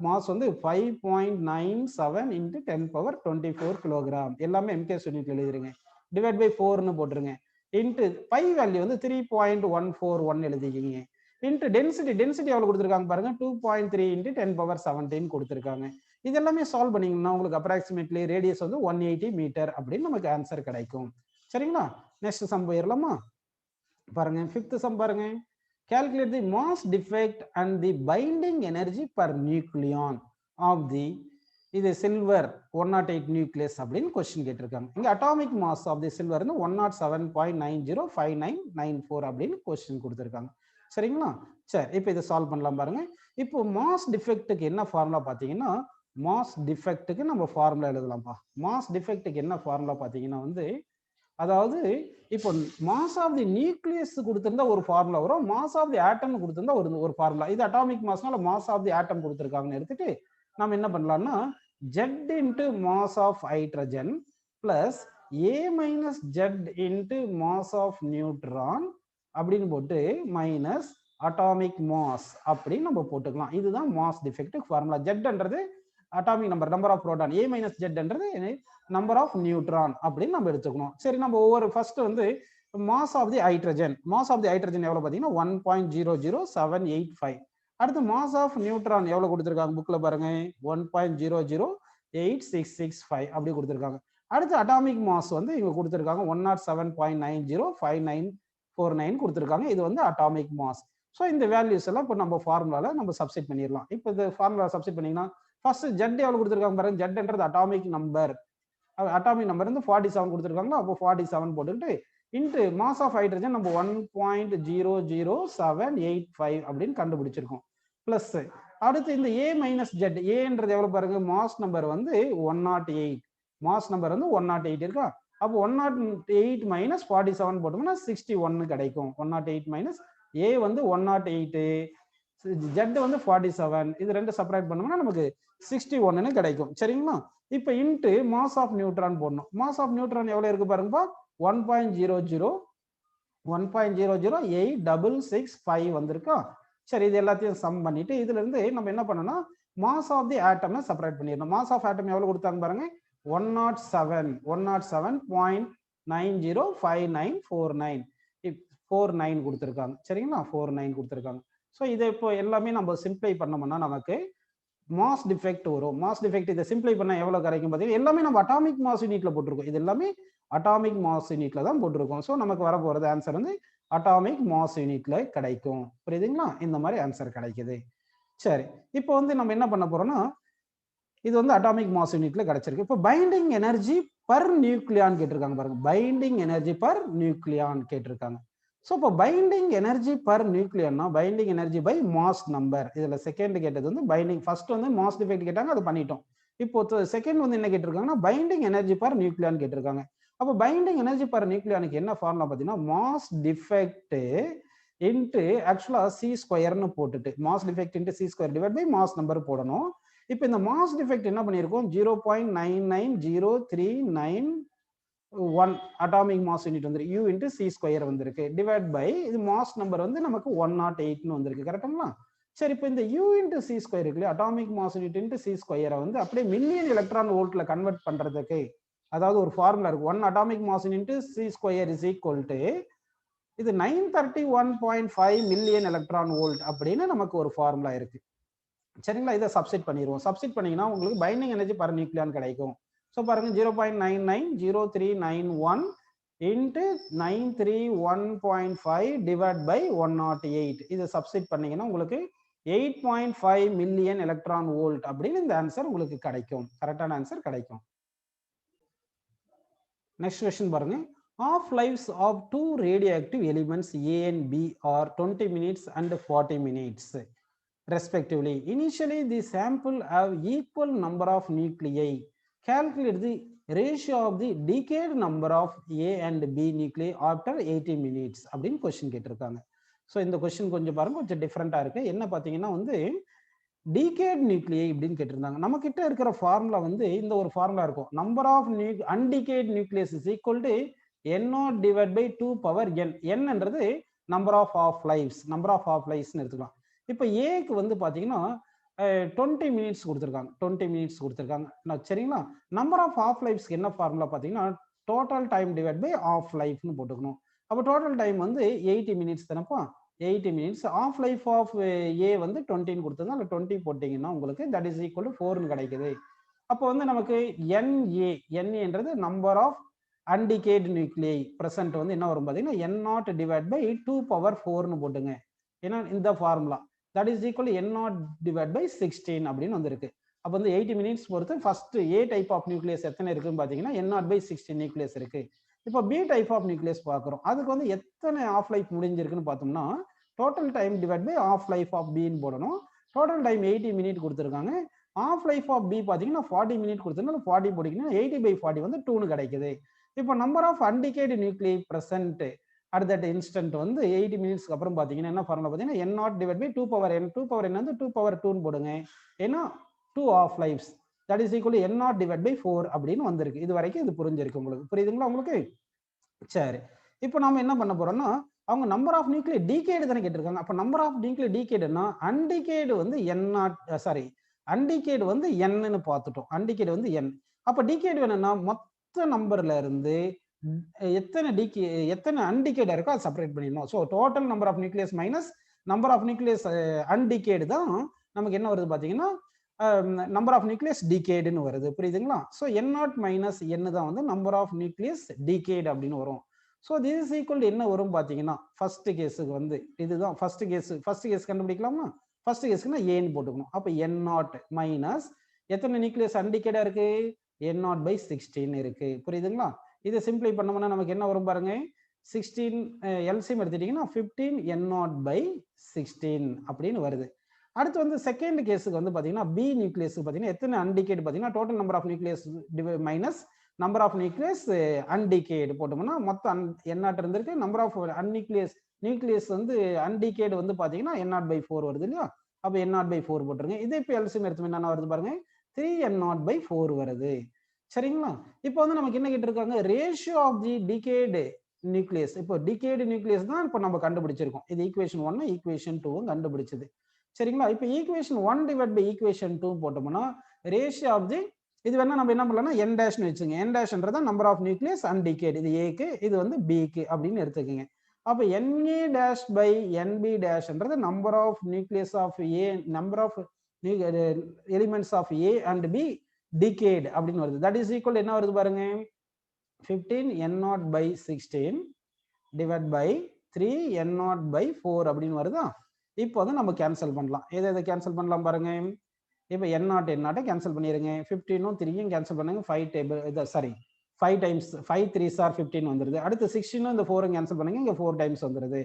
மாஸ் வந்து 5.97 இன்ட்டு 10^24 கிலோகிராம். எல்லாமே எம்கேஎஸ் யூனிட்ல எழுதிருங்க. டிவைட் பை 4ன்னு போட்டுருங்க. இன்ட்டு பை வேல்யூ வந்து 3.141 எழுதிக்கிங்க. இன்ட்டு டென்சிட்டி எவ்வளவு கொடுத்துருக்காங்க பாருங்க. 2.3 இன்ட்டு 10^17 கொடுத்துருக்காங்க. இதெல்லாமே சால்வ் பண்ணீங்கன்னா உங்களுக்கு அப்ராக்சிமேட்லி ரேடியஸ் வந்து 180 மீட்டர் அப்படின்னு நமக்கு ஆன்சர் கிடைக்கும். சரிங்களா? நெக்ஸ்ட் சம் போயிடலாமா? பாருங்க, 5th சம் பாருங்க. Calculate the mass defect and the binding energy per nucleon of the இது சில்வர் 108 நியூக்ளியஸ் அப்படின்னு கொஸ்டின் கேட்டிருக்காங்க. இங்க atomic mass of the silver வந்து 107.905994 அப்படின்னு கொஸ்டின் கொடுத்துருக்காங்க. சரிங்களா? சரி, இப்போ இதை சால்வ் பண்ணலாம் பாருங்க. இப்போ மாஸ் டிஃபெக்ட்டுக்கு என்ன ஃபார்முலா பார்த்தீங்கன்னா, மாஸ் டிஃபெக்ட்டுக்கு நம்ம ஃபார்முலா எழுதலாம்ப்பா. மாஸ் டிஃபெக்ட்டுக்கு என்ன ஃபார்முலா பார்த்தீங்கன்னா வந்து, அதாவது இப்போ மாஸ் ஆஃப் தி நியூக்ளியஸ் கொடுத்திருந்தா ஒரு ஃபார்முலா வரும், மாஸ் ஆஃப் தி ஆட்டம் கொடுத்திருந்தா ஒரு ஃபார்முலா. இது அட்டாமிக் மாஸ்னால மாஸ் ஆஃப் தி ஆட்டம் கொடுத்துருக்காங்கன்னு எடுத்துட்டு நம்ம என்ன பண்ணலாம்னா z into mass of hydrogen plus a minus z into mass of neutron அப்படின்னு போட்டு மைனஸ் அட்டாமிக் மாஸ் அப்படின்னு நம்ம போட்டுக்கலாம். இதுதான் மாஸ் டிஃபெக்ட் ஃபார்முலா. ஜெட்ன்றது atomic number of proton, a minus ஜெட்ன்றது நம்பர் ஆஃப் நியூட்ரான் அப்படின்னு நம்ம எடுத்துக்கணும். சரி, நம்ம ஒவ்வொரு ஃபர்ஸ்ட் வந்து மாஸ் ஆஃப் தி ஹைட்ரஜன் எவ்வளவு பார்த்தீங்கன்னா 1.00785. அடுத்து மாஸ் ஆஃப் நியூட்ரான் எவ்வளவு கொடுத்துருக்காங்க புக்ல பாருங்க, 1.0086665 அப்படி கொடுத்துருக்காங்க. அடுத்து அட்டாமிக் மாஸ் வந்து இவங்க கொடுத்துருக்காங்க 107.905949 கொடுத்துருக்காங்க. இது வந்து அட்டாமிக் மாஸ். ஸோ இந்த வேல்யூஸ் எல்லாம் இப்போ நம்ம ஃபார்முலால நம்ம சப்ஸ்டிட் பண்ணிடலாம். இப்போ இந்த ஃபார்முலா சப்ஸ்டிட் பண்ணீங்கன்னா ஃபர்ஸ்ட் ஜெட் எவ்வளவு கொடுத்துருக்காங்க பாருங்க. ஜெட்ன்றது அட்டாமிக் நம்பர் வந்து 47 கொடுத்துருக்காங்களா, அப்போ 47 போட்டுக்கிட்டு இன்ட்டு மாஸ் ஆஃப் ஹைட்ரஜன் நம்ம 1.00785 அப்படின்னு கண்டுபிடிச்சிருக்கோம். பிளஸ் அடுத்து இந்த a மைனஸ் ஜெட், ஏன்றது எவ்வளவு பாருங்க, மாஸ் நம்பர் வந்து 108, மாஸ் நம்பர் வந்து 108 இருக்கா. அப்போ 108 மைனஸ் 47 போட்டோம்னா 61 கிடைக்கும். 108 மைனஸ் a வந்து 108, ஜெட் வந்து 47, இது ரெண்டு செப்பரேட் பண்ணோம்னா நமக்கு 61ன்னு கிடைக்கும். சரிங்களா? இப்போ இன்ட்டு மாஸ் ஆஃப் நியூட்ரான் போடணும். மாஸ் ஆஃப் நியூட்ரான் எவ்வளவு இருக்கு பாருங்கப்பா, 1.0086665 வந்திருக்கா. சரி, இது எல்லாத்தையும் சம் பண்ணிட்டு இதுல இருந்து நம்ம என்ன பண்ணணும், mass of the atom separate பண்ணிடணும். மாஸ் ஆஃப் ஆட்டம் எவ்வளவு கொடுத்தாங்க பாருங்க, 107.905949 கொடுத்துருக்காங்க. சரிங்களா? 49 கொடுத்துருக்காங்க. ஸோ இதை இப்போ எல்லாமே நம்ம சிம்பிளை பண்ணோம்னா நமக்கு மாஸ் டிஃபெக்ட் வரும். மாஸ் டிஃபெக்ட் இதை சிம்பிளை பண்ண எவ்வளவு கிடைக்கும் பார்த்தீங்கன்னா, எல்லாமே நம்ம அட்டாமிக் மாஸ் யூனிட்ல போட்டிருக்கோம். இது எல்லாமே அட்டாமிக் மாஸ் யூனிட்ல தான் போட்டிருக்கோம். ஸோ நமக்கு வர போறது ஆன்சர் வந்து அட்டாமிக் மாஸ் யூனிட்ல கிடைக்கும். புரியுதுங்களா? இந்த மாதிரி ஆன்சர் கிடைக்குது. சரி, இப்போ வந்து நம்ம என்ன பண்ண போறோம்னா, இது வந்து அட்டாமிக் மாஸ் யூனிட்ல கிடைச்சிருக்கு. இப்போ பைண்டிங் எனர்ஜி பர் நியூக்ளியான் கேட்டிருக்காங்க பாருங்க. பைண்டிங் எனர்ஜி பர் நியூக்ளியான் கேட்டிருக்காங்க. ஸோ இப்போ பைண்டிங் எனர்ஜி பர் நியூக்ளியன்னா binding energy by mass number. இதுல செகண்ட் கேட்டது வந்து பைண்டிங், ஃபர்ஸ்ட் வந்து மாஸ் டிஃபெக்ட் கேட்டாங்க, அது பண்ணிட்டோம். இப்போ செகண்ட் வந்து என்ன கேட்டிருக்காங்கன்னா பைண்டிங் எனர்ஜி பர் நியூக்ளியான் கேட்டிருக்காங்க. அப்போ பைண்டிங் எனர்ஜி பர் நியூக்ளியானுக்கு என்ன ஃபார்முலா பார்த்தீங்கன்னா, மாஸ் டிஃபெக்ட் இன்ட்டு ஆக்சுவலா சி ஸ்கொயர்னு போட்டுட்டு mass defect into C square divide by mass number போடணும். இப்போ இந்த மாஸ் டிஃபெக்ட் என்ன பண்ணியிருக்கோம், 0.99039 அட்டாமிக் மாஸ் யூனிட் வந்து u இன்ட்டு சி ஸ்கொயர் வந்திருக்கு. டிவைட் பை இது மாஸ் நம்பர் வந்து நமக்கு 108ன்னு வந்திருக்கு. கரெக்டுங்களா? சரி, இப்போ இந்த u இன்ட்டு சி ஸ்கொயர் இருக்கு, atomic mass unit into C ஸ்கொயரை வந்து அப்படியே மில்லியன் எலக்ட்ரான் வோல்ட்ல கன்வெர்ட் பண்றதுக்கு அதாவது ஒரு ஃபார்முலா இருக்கு. 1 atomic mass into C square is equal to இது 931.5 மில்லியன் எலக்ட்ரான் வோல்ட் அப்படின்னு நமக்கு ஒரு ஃபார்முலா இருக்கு. சரிங்களா? இதை சப்ஸ்டிட் பண்ணிடுவோம். சப்ஸ்டிட் பண்ணீங்கன்னா உங்களுக்கு பைண்டிங் எனர்ஜி பர் நியூக்ளியான் கிடைக்கும். ஸோ பாருங்க, 0.990391 இன்ட்டு 931.5 டிவைட் பை 108. இதை சப்ஸ்டிட் பண்ணீங்கன்னா உங்களுக்கு 8.5 மில்லியன் எலக்ட்ரான் வோல்ட் அப்படின்னு இந்த ஆன்சர் உங்களுக்கு கிடைக்கும். கரெக்டான ஆன்சர் கிடைக்கும். நெக்ஸ்ட் கொஸ்டின் பாருங்க. half-lives of two radioactive elements A and B are 20 minutes and 40 minutes respectively. Initially, the sample have equal number of nuclei. Calculate the ratio of the decayed number of A and B nuclei after 80 minutes அப்படின்னு question கேட்டிருக்காங்க. So இந்த question கொஞ்சம் பாருங்க, கொஞ்சம் டிஃப்ரெண்டா இருக்கு. என்ன பார்த்தீங்கன்னா வந்து டீகேட் நியூக்ளியை அப்படின்னு கேட்டிருந்தாங்க. நம்ம கிட்ட இருக்கிற ஃபார்முலா வந்து இந்த ஒரு ஃபார்முலா இருக்கும். Number of undecayed nucleus is equal to NO divide by 2 power n. என்னன்றது number of half lives, number of half லைஃப்ஸ்னு எடுத்துக்கலாம். இப்போ ஏக்கு வந்து பார்த்தீங்கன்னா 20 மினிட்ஸ் கொடுத்துருக்காங்க, 20 மினிட்ஸ் கொடுத்துருக்காங்க சரிங்களா. நம்பர் ஆஃப் ஆஃப் லைஃப்ஸ்க்கு என்ன ஃபார்முலா பார்த்தீங்கன்னா total time divide by half லைஃப்னு போட்டுக்கணும். அப்போ டோட்டல் டைம் வந்து 80 மினிட்ஸ் தானப்பா, 80 மினிட்ஸ். ஆஃப் லைஃப் ஆஃப் ஏ வந்து 20 கொடுத்தது, அந்த 20 போட்டிங்கன்னா உங்களுக்கு தட் இஸ் ஈக்குவல் டு 4 கிடைக்குது. அப்போ வந்து நமக்கு NAன்றது நம்பர் ஆஃப் அன்டிகேட் நியூக்ளியை பிரசன்ட் வந்து என்ன வரும் பார்த்தீங்கன்னா N0 டிவைட் பை 2 பவர் 4னு போட்டுங்க. ஏன்னா இந்த formula that is equal N0 divide by 16 அப்படின்னு வந்திருக்கு. அப்போ வந்து 80 மினிட்ஸ் பொறுத்து first A type of nucleus எத்தனை இருக்குன்னு பார்த்தீங்கன்னா N0 பை 16 நியூக்ளியஸ் இருக்கு. இப்போ பி டைப் ஆஃப் நியூக்ளியஸ் பார்க்குறோம். அதுக்கு வந்து எத்தனை ஆஃப் லைஃப் முடிஞ்சிருக்குன்னு பார்த்தோம்னா total time divide by half life of பின்னு போடணும். டோட்டல் டைம் 80 மினிட் கொடுத்துருக்காங்க. ஆஃப் லைஃப் ஆஃப் பி பார்த்தீங்கன்னா 40 மினிட் கொடுத்துருந்தா 40 போட்டிங்கன்னா 80 பை 40 வந்து 2னு கிடைக்குது. இப்போ நம்பர் ஆஃப் அன்டிகேட் நியூக்ளியை பிரசன்ட் அட் தட் இன்ஸ்டன்ட் வந்து 80 மினிட்ஸ்க்கு அப்புறம் பார்த்தீங்கன்னா என்ன ஃபார்முலா பார்த்தீங்கன்னா N0 divide by 2 power n. 2 power n வந்து 2 பவர் 2னு போடுங்க. ஏன்னா 2 half lives that is equal N0 divide by 4 அப்படின்னு வந்திருக்கு. இது வரைக்கும் இது புரிஞ்சிருக்கு உங்களுக்கு, புரியுதுங்களா உங்களுக்கு? சரி, இப்போ நாம என்ன பண்ண போறோம்னா அவங்க நம்பர் ஆஃப் நியூக்ளியை டீகேடு தானே கேட்டிருக்காங்க. அப்போ நம்பர் ஆஃப் நியூக்ளியை டீகேடுனா அன்டிகேடு வந்து அன்டிகேடு வந்து என்னன்னு பார்த்துட்டோம். அன்டிகேடு வந்து n. அப்போ டீகேடு வேணும்னா மொத்த நம்பர்ல இருந்து எத்தனை அன்டிகேட் இருக்கோ அதை செப்பரேட் பண்ணிடணும். So total number of nucleus minus number of nucleus undecayed தான் நமக்கு என்ன வருது பார்த்தீங்கன்னா நம்பர் ஆஃப் நியூக்ளியஸ் டிகேடுன்னு வருது, புரியுதுங்களா? ஸோ N0 மைனஸ் n தான் வந்து நம்பர் ஆஃப் நியூக்ளியஸ் டிகேட் அப்படின்னு வரும். So this is equal to என்ன வரும் பார்த்தீங்கன்னா ஃபர்ஸ்ட் கேஸுக்கு வந்து இதுதான் ஃபர்ஸ்ட் கேஸ் கண்டுபிடிக்கலாமா? ஃபர்ஸ்ட் கேஸ்க்குன்னா ஏன்னு போட்டுக்கணும். அப்போ N0 மைனஸ் எத்தனை நியூக்ளியஸ் அன்டிகேடா இருக்கு? N0 பை 16 இருக்கு, புரியுதுங்களா? இதை சிம்பிளை பண்ணோம்னா நமக்கு என்ன வரும் பாருங்க, 16 எல்சிஎம் எடுத்துட்டீங்கன்னா 15 N0 பை 16 அப்படின்னு வருது. அடுத்து வந்து செகண்ட் கேஸுக்கு வந்து பார்த்தீங்கன்னா பி நியூக்ளியஸ் பார்த்தீங்கன்னா எத்தனை அன்டிகேட் பார்த்தீங்கன்னா total number of nucleus minus number of nucleus undecayed போட்டோம்னா மொத்தம் N0 இருந்திருக்கு. நம்பர் ஆஃப் நியூக்ளியஸ் வந்து அன்டிகேட் வந்து பார்த்தீங்கன்னா N0 பை 4 வருது இல்லையா? அப்போ N0 பை 4 போட்டுருங்க. இதே இப்போ எல்சிஎம் எடுத்தோம்னா என்ன வருது பாருங்க, 3 N0 பை 4 வருது, சரிங்களா? இப்போ வந்து நமக்கு என்ன கேட்டிருக்காங்க, ratio of the decayed nucleus. இப்போ டிகேடு நியூக்ளியஸ் தான் இப்போ நம்ம கண்டுபிடிச்சிருக்கோம். இது ஈக்குவேஷன் 1 ஈக்குவேஷன் 2 கண்டுபிடிச்சது, சரிங்களா? இப்போ ஈக்குவேஷன் 1 டிவைட் பை ஈக்குவேஷன் 2 போட்டோம்னா ரேஷியோ ஆஃப் தி இது வேணா நம்ம என்ன பண்ணலாம்னா n டேஷ்னு வச்சுங்க. n டேஷ்ன்றது நம்பர் ஆஃப் நியூக்ளியஸ் அன்டிகேட், இது ஏக்கு இது வந்து பிக்கு அப்படின்னு எடுத்துக்கோங்க. அப்போ NA டேஷ் பை NB டேஷ்ன்றது number of nucleus of A, number of elements of A and B decayed அப்படின்னு வருது. தட் இஸ் ஈக்குவல் என்ன வருது பாருங்க, 15 N0 by 16 divide by 3 N0 by 4 அப்படின்னு வருதா? இப்போ வந்து நம்ம கேன்சல் பண்ணலாம். எதை கேன்சல் பண்ணலாம் பாருங்க. இப்போ N0 கேன்சல் பண்ணிடுங்க. 15ம் 3யும் கேன்சல் பண்ணுங்க. 5 டைம்ஸ் 5 3s are 15 வந்துருது. அடுத்து 16ம் இந்த 4ம் கேன்சல் பண்ணுங்க, இங்க 4 டைம்ஸ் வந்துருது.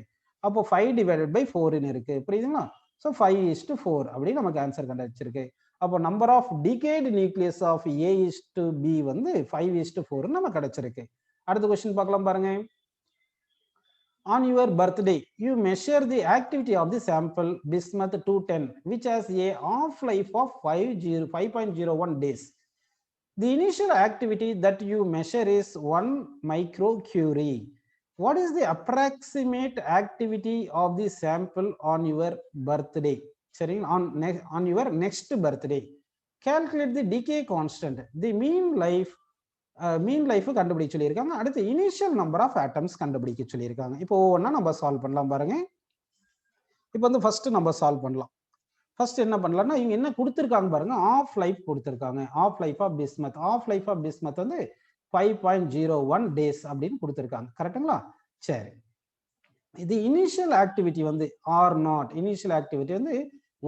அப்போ 5 டிவைடட் பை 4ன்னு இருக்கு, புரியுதுங்களா? ஸோ 5:4 அப்படின்னு நமக்கு ஆன்சர் கண்டுபிடிச்சிருக்கு. அப்போ number of decayed nucleus of A:B வந்து 5:4 நம்ம கிடைச்சிருக்கு. அடுத்த கொஸ்டின் பார்க்கலாம் பாருங்க. On your birthday, you measure the activity of the sample bismuth 210, which has a half-life of 5.01 days. The initial activity that you measure is 1 microcurie. What is the approximate activity of the sample on your birthday? On your next birthday. Calculate the decay constant. The mean life கண்டுபிடிக்க சொல்லியிருக்காங்க. அடுத்து initial number of atoms கண்டுபிடிக்க சொல்லியிருக்காங்க. இப்போ ஒவ்வொன்றா நம்ம solve பண்ணலாம் பாருங்க. இப்போ வந்து ஃபர்ஸ்ட் நம்ம சால்வ் பண்ணலாம். ஃபர்ஸ்ட் என்ன பண்ணலாம்னா இவங்க என்ன கொடுத்துருக்காங்க பாருங்க, ஆஃப் லைஃப் கொடுத்துருக்காங்க. ஆஃப் லைஃப் ஆஃப் பிஸ்மத் வந்து 5.01 டேஸ் அப்படின்னு கொடுத்துருக்காங்க, கரெக்டுங்களா? சரி, இது இனிஷியல் ஆக்டிவிட்டி வந்து R0, இனிஷியல் ஆக்டிவிட்டி வந்து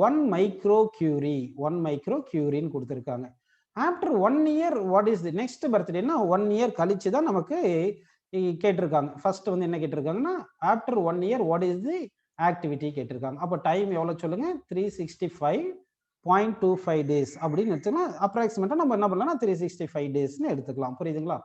1 மைக்ரோக்யூரின்னு கொடுத்துருக்காங்க. After 1 year what is the next பர்த்டேனா 1 இயர் கழிச்சு தான் நமக்கு கேட்டிருக்காங்க. ஃபர்ஸ்ட் வந்து என்ன கேட்டிருக்காங்கன்னா after 1 year what is the activity கேட்டிருக்காங்க. அப்போ டைம் எவ்வளவு சொல்லுங்க 365.25 டேஸ் அப்படின்னு எடுத்துக்கலாம். அப்ராக்சிமேட்டா நம்ம என்ன பண்ணலாம் 365 டேஸ்னு எடுத்துக்கலாம். புரியுதுங்களா?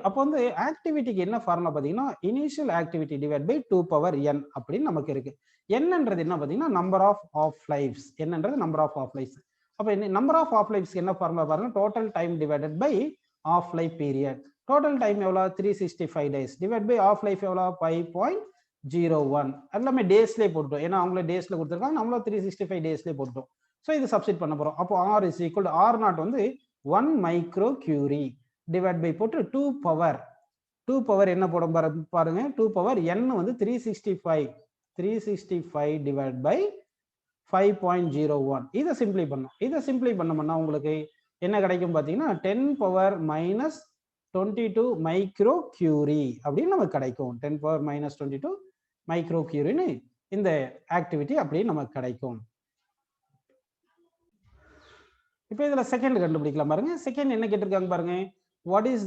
அப்போ வந்து ஆக்டிவிட்டிக்கு என்ன ஃபார்முலா பார்த்தீங்கன்னா initial activity divide by 2 power n அப்படின்னு நமக்கு இருக்கு. என்னன்றது என்ன பார்த்தீங்கன்னா நம்பர் ஆஃப் ஆஃப் லைஃப்ஸ். என்னன்றது நம்பர் ஆஃப் ஆஃப் லைஃப்ஸ். அப்போ நம்பர் ஆஃப் ஆஃப் லைஃப்ஸ்க்கு என்ன ஃபார்முலா பாருங்க total time divided by half life period. Total time எவ்வளோ 365 days divide by half life எவ்வளோ 5.01. எல்லாமே டேஸ்லேயே போட்டோம். ஏன்னா அவங்களே டேஸ்ல கொடுத்துருக்காங்க, நம்மளும் 365 டேஸ்லேயே போட்டோம். ஸோ இது சப்ஸ்டிட் பண்ண போகிறோம். அப்போ R is equal to R naught வந்து 1 மைக்ரோ கியூரி டிவைட் பை போட்டு 2 பவர் என்ன போடும் பாருங்க 2 பவர் n வந்து 365 டிவைட் பை 5.01. இதை சிம்பிளை பண்ணோம். இதை சிம்பிளை பண்ணோம்னா உங்களுக்கு என்ன கிடைக்கும் பார்த்தீங்கன்னா 10 பவர் மைனஸ் 22 மைக்ரோ கியூரி அப்படின்னு நமக்கு கிடைக்கும். 10 பவர் மைனஸ் 22 மைக்ரோ கியூரின்னு இந்த ஆக்டிவிட்டி அப்படியே நமக்கு கிடைக்கும். இப்போ இதுல செகண்ட் கண்டுபிடிக்கலாம் பாருங்க. செகண்ட் என்ன கேட்டிருக்காங்க பாருங்க what is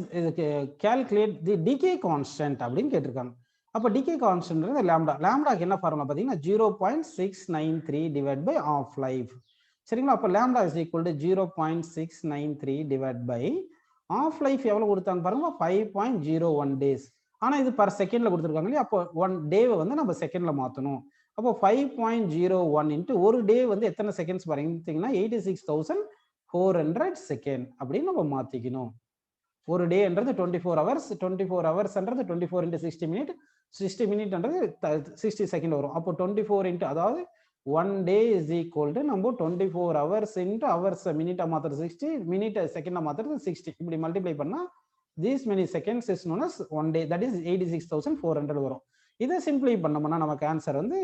calculate the decay constant அப்படின்னு கேட்டிருக்காங்க. அப்போ decay constant லாம்டா. லாம்டாக்கு என்ன ஃபார்முலா பார்த்தீங்கன்னா 0.693 டிவைட் பை ஆஃப் லைஃப். சரிங்களா? அப்போ lambda is equal to 0.693 divide by half life எவ்வளவு கொடுத்தாங்க பாருங்க 5.01 டேஸ். ஆனா இது பர் செகண்ட்ல கொடுத்துருக்காங்க இல்லையா? அப்போ 1 டேவை வந்து நம்ம செகண்ட்ல மாற்றணும். அப்போ 5.01 இன்ட்டு ஒரு டே வந்து எத்தனை செகண்ட்ஸ் பாருங்கன்னா 86,400 செகண்ட் அப்படின்னு நம்ம மாத்திக்கணும். ஒரு டேன்றது 24 ஹவர்ஸ். 24 ஹவர்ஸ்ன்றது 24 into 60 minute. 60 மினிட்ன்றது 60 செகண்ட் வரும். அப்போ 24 இன்ட்டு அதாவது 1 டே இஸ் ஈக்குவல் டு நம்ம 24 ஹவர்ஸ் இன்ட்டு ஹவர்ஸ் மினிட்டா மாத்துறது 60, மினிட் செகண்டா மாத்துறது 60. இப்படி மல்டிப்ளை பண்ணா these many seconds is known as 1 day, that is 86,400 வரும். இதை சிம்பிளை பண்ணோம்னா நமக்கு ஆன்சர் வந்து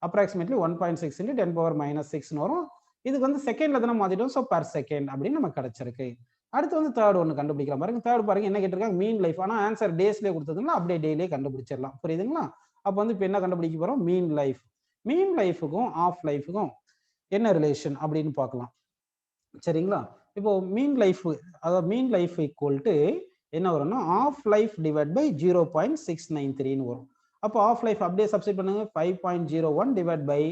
அப்ராக்சிமேட்லி 1.6 இன்ட்டு 10 பவர் மைனஸ் 6 வரும். இதுக்கு வந்து செகண்ட்ல தானே மாத்திட்டோம், ஸோ பர் செகண்ட் அப்படின்னு நமக்கு கிடைச்சிருக்கு. அடுத்து வந்து தேர்ட் ஒன்று கண்டுபிடிக்கலாம் பாருங்க. தேர்ட் பாருங்க என்ன கேட்டிருக்காங்க மீன் லைஃப். ஆனால் ஆன்சர் டேஸ்லேயே கொடுத்ததுங்களா அப்படியே டேலேயே கண்டுபிடிச்சிடலாம். புரியுதுங்களா? அப்போ வந்து இப்போ என்ன கண்டுபிடிக்க போகிறோம் மீன் லைஃப். மீன் லைஃபுக்கும் ஆஃப் லைஃபுக்கும் என்ன ரிலேஷன் அப்படின்னு பார்க்கலாம். சரிங்களா? இப்போ மீன் லைஃப் அதாவது மீன் லைஃப் ஈக்குவல் டு என்ன வரும்னா ஆஃப் லைஃப் டிவைட் பை 0.693 வரும். அப்போ ஆஃப் லைஃப் அப்படியே சப்ஸ்டிட் பண்ணுங்க 5.01 டிவைட் பை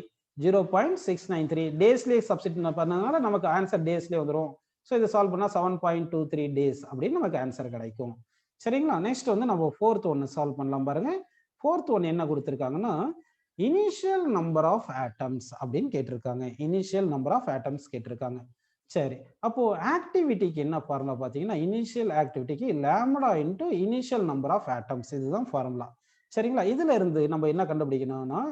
0.693 டேஸ்லேயே சப்ஸ்டிட் பண்ணதுனால நமக்கு ஆன்சர் டேஸ்லேயே வந்துடும். ஸோ இதை சால்வ் பண்ணால் 7.23 டேஸ் அப்படின்னு நமக்கு ஆன்சர் கிடைக்கும். சரிங்களா? நெக்ஸ்ட் வந்து நம்ம ஃபோர்த் ஒன்று சால்வ் பண்ணலாம் பாருங்க. ஃபோர்த் ஒன்று என்ன கொடுத்துருக்காங்கன்னா இனிஷியல் நம்பர் ஆஃப் ஆட்டம்ஸ் அப்படின்னு கேட்டிருக்காங்க. இனிஷியல் நம்பர் ஆஃப் ஆட்டம்ஸ் கேட்டிருக்காங்க. சரி, அப்போ ஆக்டிவிட்டிக்கு என்ன ஃபார்முலா பார்த்தீங்கன்னா இனிஷியல் ஆக்டிவிட்டிக்கு lambda into initial number of atoms, இதுதான் ஃபார்முலா. சரிங்களா? இதுல இருந்து நம்ம என்ன கண்டுபிடிக்கணும்னா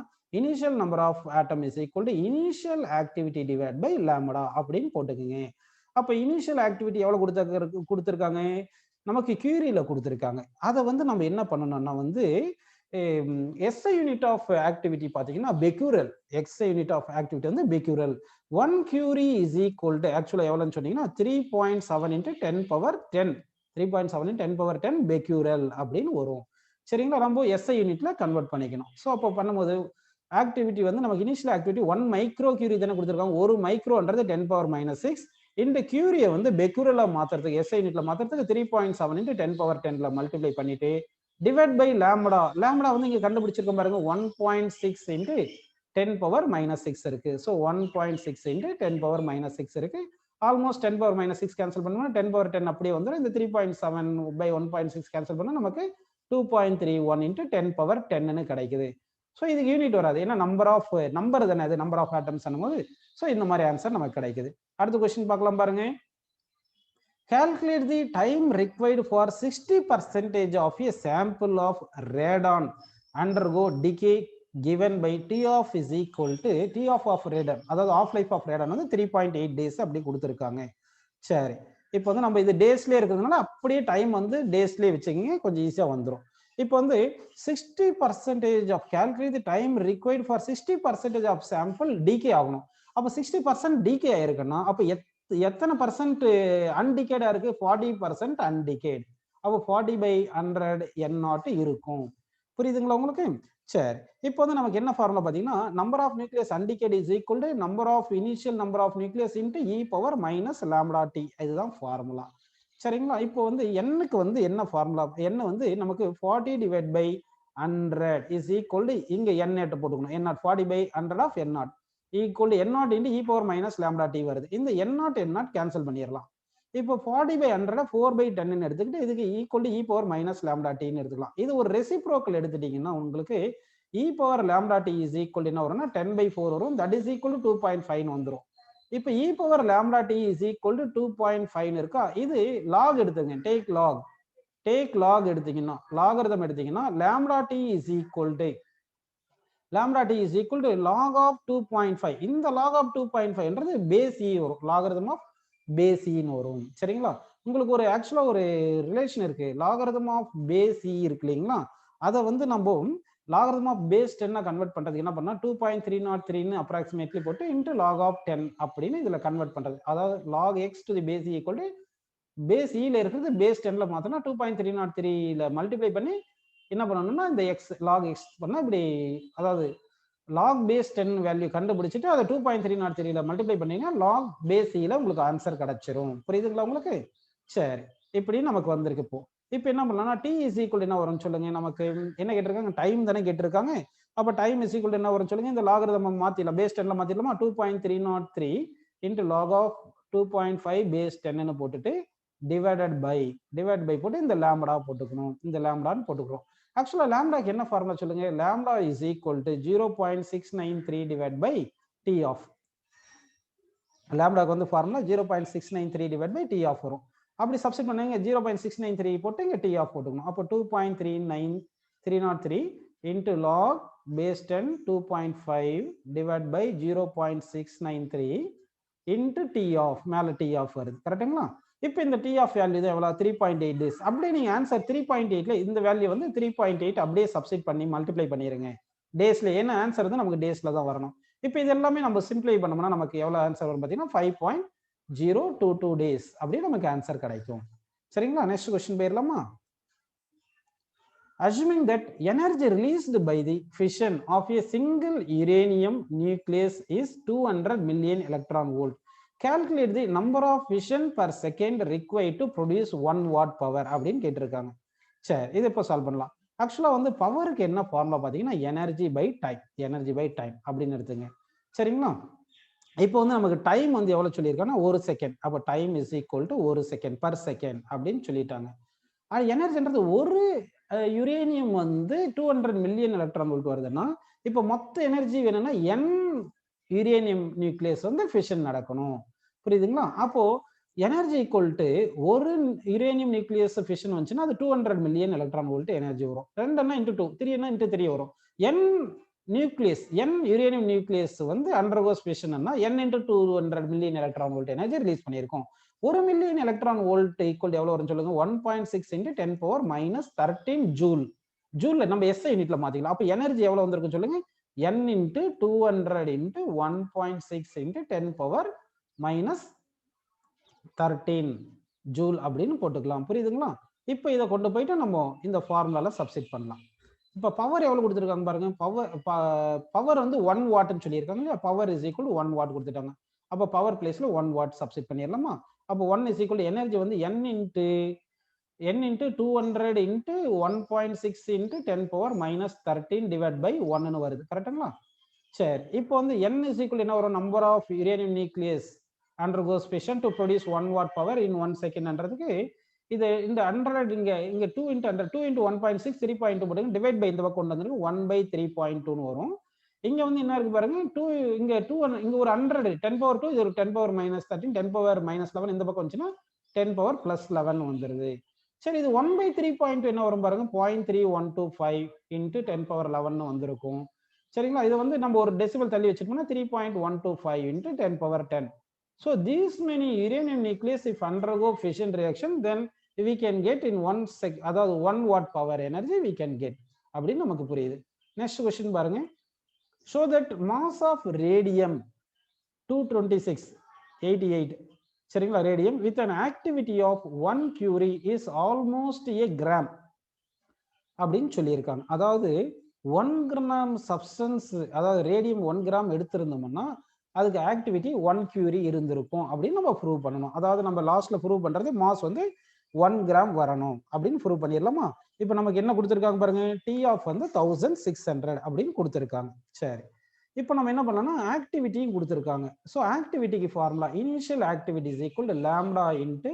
initial number of atom is equal to initial activity divide by lambda அப்படின்னு போட்டுக்குங்க. அப்போ இனிஷியல் ஆக்டிவிட்டி எவ்வளவு கொடுத்துருக்காங்க நமக்கு கியூரியில கொடுத்துருக்காங்க. அதை வந்து நம்ம என்ன பண்ணணும்னா வந்து எஸ்ஐ யூனிட் ஆஃப் ஆக்டிவிட்டி பார்த்தீங்கன்னா Becquerel. X i unit of activity வந்து Becquerel. 1 curie is equal to ஆக்சுவலா எவ்வளவுன்னு சொன்னீங்கன்னா 3.7 into 10 power 10. 3.7 into 10 power 10 Becquerel அப்படின்னு வரும். சரிங்களா? நம்ம எஸ்ஐ யூனிட்ல கன்வெர்ட் பண்ணிக்கணும். ஸோ அப்போ பண்ணும்போது ஆக்டிவிட்டி வந்து நமக்கு இனிஷியல் ஆக்டிவிட்டி 1 மைக்ரோ கியூரி தானே கொடுத்துருக்காங்க. ஒரு மைக்ரோன்றது 10 பவர் மைனஸ் 6. இந்த கியூரியை வந்து பெக்யூரலா மாத்துறதுக்கு எஸ்ஐ யூனிட்ல மாத்துறதுக்கு 3.7 into 10 power 10ல மல்டிப்ளை பண்ணிட்டு டிவைட் பை லாம்டா. லாம்டா வந்து இங்க கண்டுபிடிச்சிருக்கோம் பாருங்க 1.6 into 10 பவர் மைனஸ் 6 இருக்கு. ஸோ 1.6 into 10 பவர் மைனஸ் 6 இருக்கு. ஆல்மோஸ்ட் 10 பவர் மைனஸ் 6 கேன்சல் பண்ணோம்னா 10 பவர் 10 அப்படியே வந்துடும். இந்த 3.7 by 1.6 கேன்சல் பண்ணா நமக்கு 2.31 into 10 பவர் 10ன்னு கிடைக்குது. ஸோ இதுக்கு யூனிட் வராது, ஏன்னா நம்பர் தானே அது, நம்பர் ஆஃப் ஆட்டம்ஸ் பண்ணும்போது. ஸோ இந்த மாதிரி ஆன்சர் நமக்கு கிடைக்குது. அடுத்த கொஸ்டின் பார்க்கலாம் பாருங்க. Calculate the time required for 60% of a sample of radon undergo decay given by T of is equal to T of radon, அதாவது ஆஃப் லைஃப் ஆஃப் ரேடான் வந்து 3.8 டேஸ் அப்படி கொடுத்துருக்காங்க. சரி, இப்போ வந்து நம்ம இது டேஸ்லேயே இருக்கிறதுனால அப்படியே டைம் வந்து டேஸ்லேயே வச்சுக்கிங்க, கொஞ்சம் ஈஸியாக வந்துடும். இப்போ வந்து 60% of calculate the time required for 60% of sample decay ஆகணும். அப்போ 60% டிகே ஆயிருக்குன்னா அப்போ எத்தனை பர்சன்ட் அன்டிகேடா இருக்கு? 40% அன்டிகேட். அப்போ 40/100 n0 இருக்கும். புரியுதுங்களா உங்களுக்கு? சரி, இப்போ வந்து நமக்கு என்ன ஃபார்முலா பார்த்தீங்கன்னா number of nucleus undecayed is equal to number of initial number of nucleus into E power minus lambda T. இதுதான் ஃபார்முலா. சரிங்களா? இப்போ வந்து எண்ணுக்கு வந்து என்ன ஃபார்முலா? எண் வந்து நமக்கு 40 divide by 100 is equal to இங்க n நாட் போட்டுக்கணும். n naught 40 by 100 of n naught equal to n naught into e power minus lambda t வருது. இந்த n நாட் கேன்சல் பண்ணிடலாம். இப்போ 40 பை 100 4 பை 10 எடுத்துக்கிட்டு இதுக்கு equal to e power minus lambda tன்னு எடுத்துக்கலாம். இது ஒரு ரெசிப்ரோக்கல் எடுத்துட்டீங்கன்னா உங்களுக்கு e power lambda t is equal என்ன வரும்னா 10 பை 4 வரும். தட் இஸ் ஈக்குவல் டு 2.5 வந்துரும். இப்போ e power lambda t is equal to 2.5 இருக்கா? இது லாக் எடுத்துங்க. டேக் லாக் எடுத்தீங்கன்னா லாகரிதம் எடுத்தீங்கன்னா lambda t is equal to log of 2.5. இந்த log of 2.5 என்றது பேஸ் e வரும். லாகரிதம் ஆஃப் பேஸ் e ன்னு வரும். சரிங்களா? உங்களுக்கு ஒரு ஆக்சுவலா ஒரு ரிலேஷன் இருக்கு. லாகரிதம் ஆஃப் பேஸ் e இருக்கு இல்லைங்களா? அதை வந்து நம்ம லாகரிதம் ஆஃப் பேஸ் 10 கன்வெர்ட் பண்றது என்ன பண்ணா 2.303 ன்னு அப்ராக்சிமேட்லி போட்டு இன்டு log of 10 அப்படின்னு இதுல கன்வெர்ட் பண்றது. அதாவது log x to the base e equal to base இல இருக்கிறது பேஸ் 10ல மாத்தனா 2.303 ல மல்டிப்ளை பண்ணி என்ன பண்ணணும்னா இந்த x log x பண்ணா இப்படி அதாவது log பேஸ் 10 வேல்யூ கண்டுபிடிச்சிட்டு அதை 2.303 ல மல்டிப்ளை பண்ணீங்கன்னா log பேஸ் இல உங்களுக்கு ஆன்சர் கிடைச்சிரும். புரியுதுங்களா உங்களுக்கு? சரி, இப்படி நமக்கு வந்திருக்கு. இப்போ என்ன பண்ணலாம்னா t இஸ் ஈக்குவல் என்ன வரும்னு சொல்லுங்க. நமக்கு என்ன கேட்டிருக்காங்க? டைம் தானே கேட்டிருக்காங்க. அப்ப டைம் இஸ் ஈக்குவல் என்ன வரும்னு சொல்லுங்க. இந்த லாகரிதம் மாத்திடலாம். பேஸ் 10ல மாத்திடலாமா? 2.303 இன்டு log ஆஃப் 2.5 பேஸ் 10 ன்னு போட்டுட்டு டிவைட் பை போட்டு இந்த லாம்டா போட்டுக்கணும். இந்த லாம்டான்னு போட்டுக்கிறோம். ஆக்சுவலா லாம்டாக்கு என்ன ஃபார்முலா சொல்லுங்க. Lambda is equal to 0.693 divide by T half. லாம்டாக்கு வந்து formula 0.693 divide by T half வரும். அப்படி சப்ஸ்டிட் பண்ணுங்க. 0.693 போட்டு இங்க டி ஆஃப் போட்டுக்கணும். அப்போ 2.303 into log base 10 2.5 divide by 0.693 into T half. மேல டி ஆஃப் வருது. கரெக்டுங்களா? இப்போ இந்த டி ஆஃப் வேல்யூ எவ்வளவு? 3.8 டேஸ். அப்படியே நீங்க ஆன்சர் 3.8ல இந்த வேல்யூ வந்து 3.8 அப்படியே சப்ஸ்டிட் பண்ணி மல்டிப்ளை பண்ணிருங்க டேஸ்ல. ஏன்னா ஆன்சர் வந்து நமக்கு டேஸ்ல தான் வரணும். இப்போ இது எல்லாமே நம்ம சிம்பிளை பண்ணோம்னா நமக்கு எவ்வளவு ஆன்சர் வரும் பார்த்தீங்கன்னா 5.022 டேஸ் அப்படியே நமக்கு ஆன்சர் கிடைக்கும். சரிங்களா? நெக்ஸ்ட் क्वेश्चन போயிரலாமா? Assuming that energy released by the fission of a single uranium nucleus is 200 million electron volt. Calculate the number of fission per second required to produce 1 watt power அப்படின்னு கேட்டிருக்காங்க. சரி, இது இப்போ solve பண்ணலாம். ஆக்சுவலா வந்து பவருக்கு என்ன ஃபார்முலா பார்த்தீங்கன்னா எனர்ஜி பை டைம் அப்படின்னு எடுத்துங்க. சரிங்களா? இப்போ வந்து நமக்கு டைம் வந்து எவ்வளவு சொல்லியிருக்காங்கன்னா 1 செகண்ட். அப்போ time is equal to 1 second per second அப்படின்னு சொல்லிட்டாங்க. எனர்ஜின்றது ஒரு யுரேனியம் வந்து 200 மில்லியன் எலக்ட்ரான் வோல்ட் வருதுன்னா இப்போ மொத்த எனர்ஜி வேணும்னா n யுரேனியம் நியூக்ளியஸ் வந்து ஃபிஷன் நடக்கணும். புரியுதுங்களா? அப்போ எனர்ஜி ஈக்குவல் டு ஒரு யுரேனியம் நியூக்ளியஸ் ஃபிஷன் வந்துச்சுன்னா அது 200 மில்லியன் எலக்ட்ரான் வோல்ட் எனர்ஜி வரும். 2 இன்டு 2 3 இன்டு 3 வரும். n நியூக்ளியஸ் யுரேனியம் நியூக்ளியஸ் வந்து அண்டர்கோஸ் ஃபிஷன்னா n into 200 million electron volt energy release பண்ணியிருக்கோம். 1 மில்லியன் எலக்ட்ரான் வோல்ட் ஈக்குவல் எவ்வளவு வரும்னு சொல்லுங்க. 1.6 இன்டு 10 பவர் மைனஸ் 13 ஜூல். ஜூல்ல நம்ம எஸ்ஐ யூனிட்ல மாத்திக்கலாம். அப்ப எனர்ஜி எவ்வளவு வந்திருக்கும் சொல்லுங்க. n into 200 into 1.6 into 10 power minus 13 joule அப்படின்னு போட்டுக்கலாம். புரியுதுங்களா? இப்போ இதை கொண்டு போயிட்டு நம்ம இந்த ஃபார்முலால சப்ஸ்டிட் பண்ணலாம். இப்போ பவர் எவ்வளவு கொடுத்துருக்காங்க பாருங்க. பவர் வந்து 1 வாட்னு சொல்லியிருக்காங்க. Power is equal to 1 what கொடுத்துட்டாங்க. அப்போ பவர் பிளேஸ்ல 1 வாட் சப்ஸ்டிட் பண்ணிடலாமா? அப்போ 1 இஸ் ஈக்குவல் டு எனர்ஜி வந்து n into 200 into 1.6 into 10 power minus 13 divide by 1ன்னு வருது. கரெக்டுங்களா? சரி, இப்போ வந்து n இஸ் ஈக்குவல் என்ன வரும்? Number of uranium nucleus undergoes fission to produce 1 watt power in 1 second ன்றதுக்கு இது இந்த 100 இங்க 2 into 100 2 into 1.6 3.2 போடுங்க. டிவைட் பை இந்த பக்கம் கொண்டு வந்துருக்கு 1/3.2 ன்னு வரும். இங்க வந்து என்ன இருக்கு பாருங்க 2 இங்க ஒரு 100 10 பவர் 2 இது ஒரு 10 பவர் மைனஸ் 13 10 பவர் மைனஸ் 11 இந்த பக்கம் வந்துச்சுன்னா 10 பவர் பிளஸ் 11 வந்துருது. சரி, இது 1/3.2 என்ன வரும் பாருங்க 0.3125 into 10 பவர் 11 வந்திருக்கும். சரிங்களா? இது வந்து நம்ம ஒரு டெசிமல் தள்ளி வச்சுக்கோம்னா 3.125 into 10 power 10. So these many uranium nucleus if undergo fission reaction then we can get in 1 sec அதாவது 1 watt power energy we can get அப்படின்னு நமக்கு புரியுது. நெக்ஸ்ட் क्वेश्चन பாருங்க. show that mass of radium 22688 சரிங்களா radium with an activity of 1 curie is almost a gram அப்படின்னு சொல்லியிருக்காங்க. அதாவது 1 gram substance அதாவது ரேடியம் 1 கிராம் எடுத்திருந்தோம்னா அதுக்கு ஆக்டிவிட்டி 1 curie இருந்திருக்கும் அப்படின்னு நம்ம ப்ரூவ் பண்ணணும். அதாவது நம்ம லாஸ்ட்ல ப்ரூவ் பண்றது மாஸ் வந்து 1 கிராம் வரணும் அப்படின்னு ப்ரூவ் பண்ணிடலாமா? இப்போ நமக்கு என்ன கொடுத்துருக்காங்க பாருங்க, டி ஆஃப் வந்து 1600 அப்படின்னு கொடுத்துருக்காங்க. சரி, இப்போ நம்ம என்ன பண்ணலாம்னா ஆக்டிவிட்டியும் கொடுத்துருக்காங்க. ஸோ ஆக்டிவிட்டிக்கு formula initial activity is equal to lambda into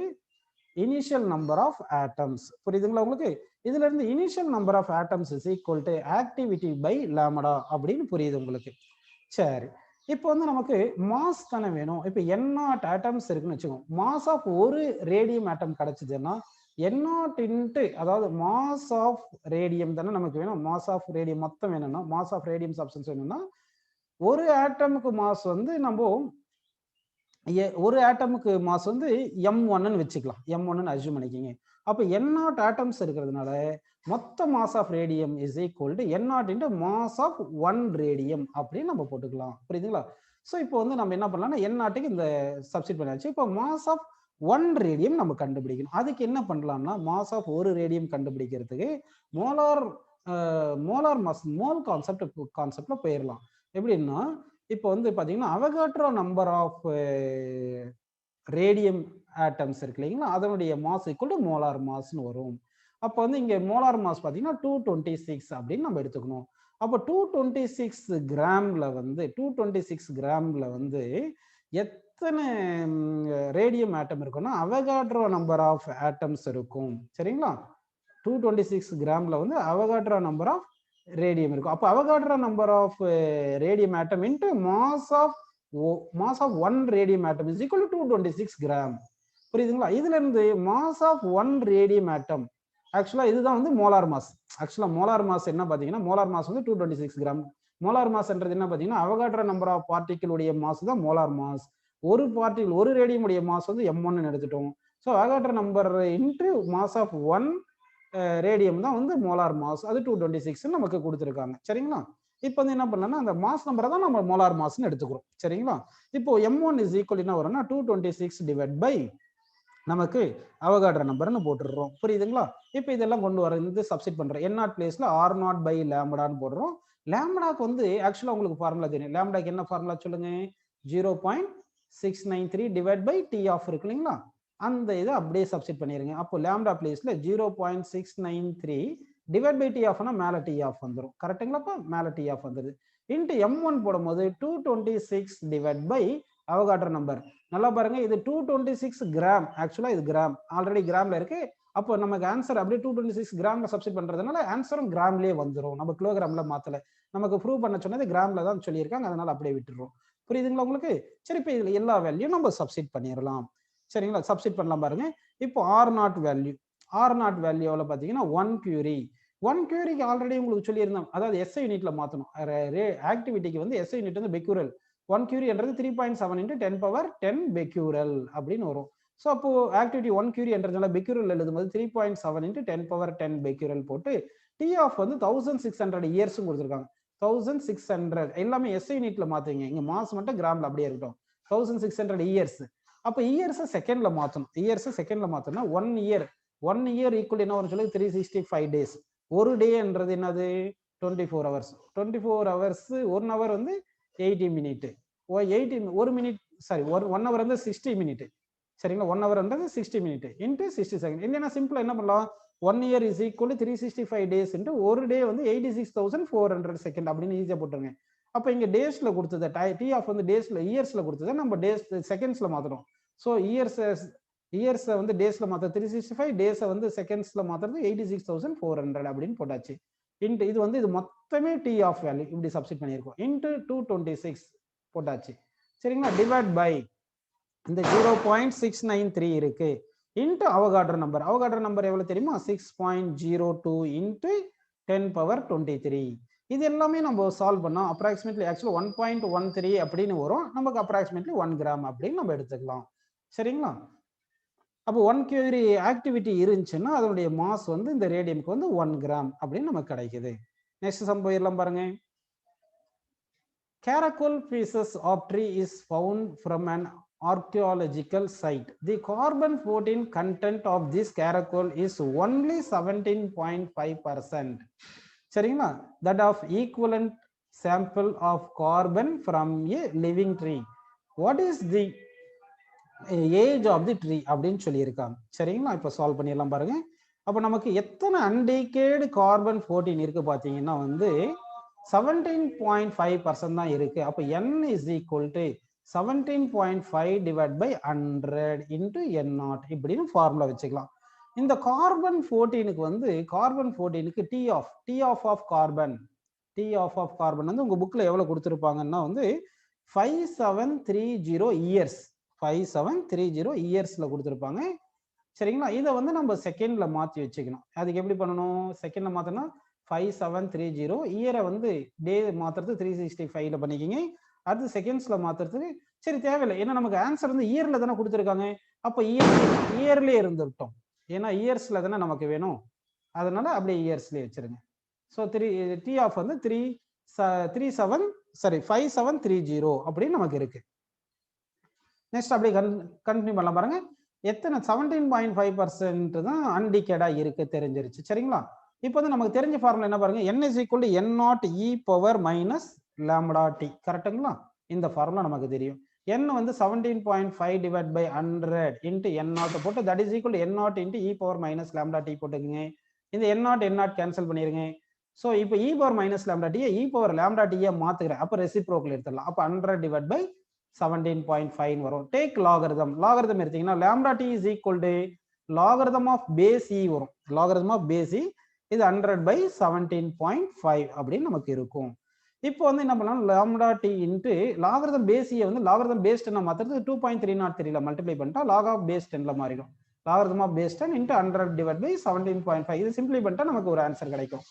initial number of atoms. புரியுதுங்களா உங்களுக்கு? இதுல இருந்து initial number of atoms is equal to activity by lambda அப்படின்னு புரியுது உங்களுக்கு. சரி, இப்போ வந்து நமக்கு மாஸ் தானே வேணும். இப்போ n0 ஆட்டம்ஸ் இருக்குன்னு வச்சுக்கோங்க. மாஸ் ஆஃப் ஒரு ரேடியம் ஆட்டம் கிடைச்சதுன்னா n0 இன்ட்டு, அதாவது மாஸ் ஆஃப் ரேடியம் தானே நமக்கு வேணும். மாஸ் ஆஃப் ரேடியம் மொத்தம் வேணும்னா, மாஸ் ஆஃப் ரேடியம் சப்ஸ்டன்ஸ் வேணும்னா ஒரு ஆட்டமுக்கு மாஸ் வந்து நம்ம ஒரு ஆட்டமுக்கு மாஸ் வந்து m1ன்னு வச்சுக்கலாம். m1ன்னு அஸ்யூம் பண்ணிக்கிங்க. அப்போ n0 ஆட்டம்ஸ் இருக்கிறதுனால மொத்த mass of radium is equal to n0 into mass of 1 radium அப்படின்னு நம்ம போட்டுக்கலாம். புரியுதுங்களா? ஸோ இப்போ வந்து நம்ம என்ன பண்ணலாம்னா n0க்கு இந்த சப்ஸ்டிட் பண்ணியாச்சு. இப்போ மாஸ் ஆஃப் 1 ரேடியம் நம்ம கண்டுபிடிக்கணும். அதுக்கு என்ன பண்ணலாம்னா மாஸ் ஆஃப் ஒரு ரேடியம் கண்டுபிடிக்கிறதுக்கு மோலார் மாஸ் மோல் கான்செப்ட்ல போயிடலாம். எப்படின்னா இப்போ வந்து பாத்தீங்கன்னா Avogadro number of radium atoms இருக்கு இல்லைங்களா, அதனுடைய மாஸ் ஈக்குவல் டு மோலார் மாஸ்னு வரும். அப்போ வந்து இங்க மோலார் மாஸ் பாத்தீங்கன்னா 226 அப்படின்னு நம்ம எடுத்துக்கணும். அப்போ 226 கிராம்ல வந்து 226 கிராம்ல வந்து எத்தனை ரேடியம் ஆட்டம் இருக்குன்னா அவகாட்ரோ நம்பர் ஆஃப் ஆட்டம்ஸ் இருக்கும். சரிங்களா? 226 கிராம்ல வந்து அவகாட்ரோ நம்பர் ஆஃப் ரேடியம் இருக்கும். அப்போ Avogadro number of radium atom into mass of 1 radium atom is equal to 226 gram. புரியுதுங்களா? இதுல இருந்து மாஸ் ஆஃப் 1 ரேடியம் ஆட்டம் ஆக்சுவலா இதுதான் வந்து மோலார் மாஸ். ஆக்சுவலா மோலார் மாஸ் என்ன பாத்தீங்கன்னா மோலார் மாஸ் வந்து 226 கிராம். மோலார் மாஸ்ன்றது என்ன பாத்தீங்கன்னா அவகாட்ரோ நம்பர் ஆஃப் பார்ட்டிகிள் உடைய மாஸ் தான் மோலார் மாஸ். ஒரு பார்ட்டிகிள் ஒரு ரேடியம் உடைய மாஸ் வந்து m1 எடுத்துட்டோம். So Avogadro number into mass of 1 radium தான் வந்து மோலார் மாஸ். அது 226 நமக்கு கொடுத்துருக்காங்க. சரிங்களா? இப்போ வந்து என்ன பண்ணலாம்னா அந்த மாஸ் நம்பரை தான் நம்ம மோலார் மாஸ்னு எடுத்துக்கிறோம். சரிங்களா? இப்போ m1 இஸ் ஈக்குவல் என்ன வரும்னா 226 டிவைட் பை நமக்கு அவகாட்ரோ நம்பர்னு போட்டுடுறோம். புரியுதுங்களா? இப்போ இதெல்லாம் கொண்டு வர இந்த சப்ஸ்டிட் பண்றோம். n0 பிளேஸ்ல r0 பை லாம்டான்னு போடுறோம். லாம்டாக்கு வந்து ஆக்சுவலா உங்களுக்கு ஃபார்முலா தெரியும். லாம்டாக்கு என்ன ஃபார்முலா சொல்லுங்க? 0.693 டிவைட் பை டி ஆஃப் இருக்கு இல்லைங்களா, அந்த இதை அப்படியே சப்ஸ்டிட் பண்ணிருங்க. அப்போ லாம்டா பிளேஸ்ல 0.693 டிவைட் பை டி ஆஃப்னா மேல டி ஆஃப் வந்துடும். கரெக்டுங்களாப்பா? மேல டி ஆஃப் வந்துருது. இன்ட்டு m1 போடும்போது 226 டிவைட் பை அவகாட்ரோ நம்பர். நல்லா பாருங்க, இது 226 கிராம். ஆக்சுவலா இது கிராம், ஆல்ரெடி கிராம்ல இருக்கு. அப்போ நமக்கு ஆன்சர் அப்படியே 226 கிராம்ல சப்ஸ்டிட் பண்றதுனால ஆன்சரும் கிராம்லயே வந்துடும். நம்ம கிலோகிராம்ல மாத்தல. நமக்கு ப்ரூவ் பண்ண சொன்னது கிராம்ல தான் சொல்லியிருக்காங்க, அதனால அப்படியே விட்டுறோம். புரியுதுங்களா உங்களுக்கு? சரி, இப்போ இதுல எல்லா வேல்யூ நம்ம சப்ஸ்டிட் பண்ணிடலாம். சரிங்களா? சப்ஸ்டிட் பண்ணலாம் பாருங்க. இப்போ r0 வேல்யூ, r0 வேல்யூ எவ்வளவு பாத்தீங்கன்னா 1 curie. 1 curie ஆல்ரெடி உங்களுக்கு சொல்லியிருந்தோம். அதாவது SI யூனிட்ல மாத்தணும். ஆக்டிவிட்டிக்கு வந்து SI யூனிட் வந்து பெக்யூரல். 1 curie என்றது 3.7 into 10 power 10 becquerel அப்படின்னு வரும். ஸோ அப்போ ஆக்டிவிட்டி 1 curie என்றதுனால பெக்யூரல் எழுதும்போது 3.7 into 10 power 10 becquerel போட்டு டி ஆஃப் வந்து 1600 இயர்ஸும் கொடுத்துருக்காங்க. 1600 எல்லாமே SI யூனிட்ல மாத்துங்க. இங்க மாஸ் மட்டும் கிராம்ல அப்படியே இருக்கட்டும். 1600 இயர்ஸ். அப்போ இயர்ஸ் செகண்ட்ல மாத்தணும். இயர்ஸ் செகண்ட்ல மாத்தணும்னா 1 இயர் ஈக்குவல் என்ன வரும் சொல்லுங்க? 365 டேஸ். ஒரு டேன்றது என்னது? 24 ஹவர்ஸ். 24 ஹவர்ஸ் 1 ஹவர் வந்து 80 மினிட். 1 மினிட் சாரி 1 ஹவர் வந்து 60 மினிட். சரிங்களா? 1 ஹவர்ன்றது 60 மினிட் இன்ட்டு 60 செகண்ட். இல்லைன்னா சிம்பிளா என்ன பண்ணலாம்? 1 year is equal 365 days into ஒரு டே வந்து 86,400 செகண்ட் அப்படின்னு ஈஸியா போட்டுருங்க. அப்போ இங்க டேஸ்ல கொடுத்தது டி ஆஃப் வந்து டேஸ்ல இயர்ஸ்ல கொடுத்தது நம்ம டேஸ் செகண்ட்ஸ்ல மாத்துறோம். ஸோ இயர்ஸை வந்து டேஸ்ல மாத்த 365, டேஸை வந்து செகண்ட்ஸ்ல மாத்துறது 86,400 அப்படின்னு போட்டாச்சு. இன்ட்டு இது வந்து இது மொத்தமே டி ஆஃப் வேல்யூ இப்படி சப்ஸ்டிட் பண்ணியிருக்கோம். இன்ட்டு 226 போட்டாச்சு. சரிங்களா? டிவைட் பை இந்த 0.693 இருக்கு. Into Avogadro number. Avogadro number எவ்வளவு தெரியுமா? 6.02 இன்ட்டு 10 பவர் 23. இது எல்லாமே நம்ம சால்வ் பண்ணோம். அப்ராக்சிமேட்லி ஆக்சுவலி 1.13 அப்படின்னு வரும். நமக்கு அப்ராக்சிமேட்லி 1 கிராம் அப்படின்னு நம்ம எடுத்துக்கலாம். சரிங்களா? அப்போ 1 curie ஆக்டிவிட்டி இருந்துச்சுன்னா அதனுடைய மாஸ் வந்து இந்த ரேடியம்க்கு வந்து 1 கிராம் அப்படின்னு நமக்கு கிடைக்குது. நெக்ஸ்ட் சம் போயிடலாம் பாருங்க. Caracol pieces of tree is found from an archaeological site. The carbon-14 content of this caracol is only 17.5%. சரிங்களா? That of equivalent sample of carbon from a living tree. What is the age of the tree அப்படின்னு சொல்லியிருக்காங்க. சரிங்களா? இப்போ solve பண்ணிடலாம் பாருங்க. அப்போ நமக்கு எத்தனை அன்டேக்கேடு கார்பன் 14 இருக்கு பார்த்தீங்கன்னா வந்து 17.5% தான் இருக்கு. அப்போ n is equal to 17.5 divide by 100 into n0 இப்படின்னு ஃபார்முலா வச்சுக்கலாம். இந்த கார்பன் 14க்கு வந்து கார்பன் 14க்கு டி ஆஃப் கார்பன் வந்து உங்க புக்ல எவ்வளவு கொடுத்துருப்பாங்கன்னா வந்து 5730 இயர்ஸ் 5730 இயர்ஸ்ல கொடுத்துருப்பாங்க. சரிங்களா? இதை வந்து நம்ம செகண்ட்ல மாத்தி வச்சுக்கணும். அதுக்கு எப்படி பண்ணணும்? செகண்ட்ல மாத்தனா 5730 இயரை வந்து டே மாத்துறது 365ல பண்ணிக்கிங்க. அடுத்து செகண்ட்ஸ்ல மாத்துறதுக்கு சரி தேவையில்லை, ஏன்னா நமக்கு ஆன்சர் வந்து இயர்ல தானே கொடுத்துருக்காங்க. அப்ப இயர்லயே இருந்துட்டோம், ஏன்னா இயர்ஸ்ல தானே நமக்கு வேணும். அதனால அப்படியே இயர்ஸ்லயே வச்சிருங்க. ஸோ டி ஆஃப் வந்து 5730 அப்படின்னு நமக்கு இருக்கு. நெக்ஸ்ட் அப்படியே கண்டினியூ பண்ணலாம் பாருங்க. எத்தனை 17.5% தான் அன்டிகேடா இருக்கு தெரிஞ்சிருச்சு. சரிங்களா? இப்போ வந்து நமக்கு தெரிஞ்ச ஃபார்முலா என்ன பாருங்க, n is equal to n0 e power minus lambda t. கரெக்ட்டுங்களா? இந்த ஃபார்முலா நமக்கு தெரியும். n வந்து 17.5 டிவைட் பை 100 இன்டு n0 போட்டு that is equal to n0 into e power minus lambda t போட்டுக்குங்க. இந்த n0 கேன்சல் பண்ணிருங்க. ஸோ இப்போ e power minus lambda t e power lambda t மாத்துக்கிறேன். அப்போ ரெசிப்ரோக்கல் எடுத்துடலாம். அப்போ 100 டிவைட் பை 17.5 வரும். டேக் லாகரிதம் எடுத்தீங்கன்னா lambda t is equal to logarithm of base e வரும். logarithm of base e இது 100 by 17.5 அப்படின்னு நமக்கு இருக்கும். இப்போ வந்து என்ன பண்ணலாம், lambda t into logarithm base e வந்து logarithm base 10 மாத்துறது 2.303ல மல்டிப்ளை பண்ணிட்டா log of base 10ல மாறிடும். logarithm of base 10 இன்ட்டு 100 டிவைட் பை 17.5 இது சிம்பிளை பண்ணிட்டா நமக்கு ஒரு ஆன்சர் கிடைக்கும்.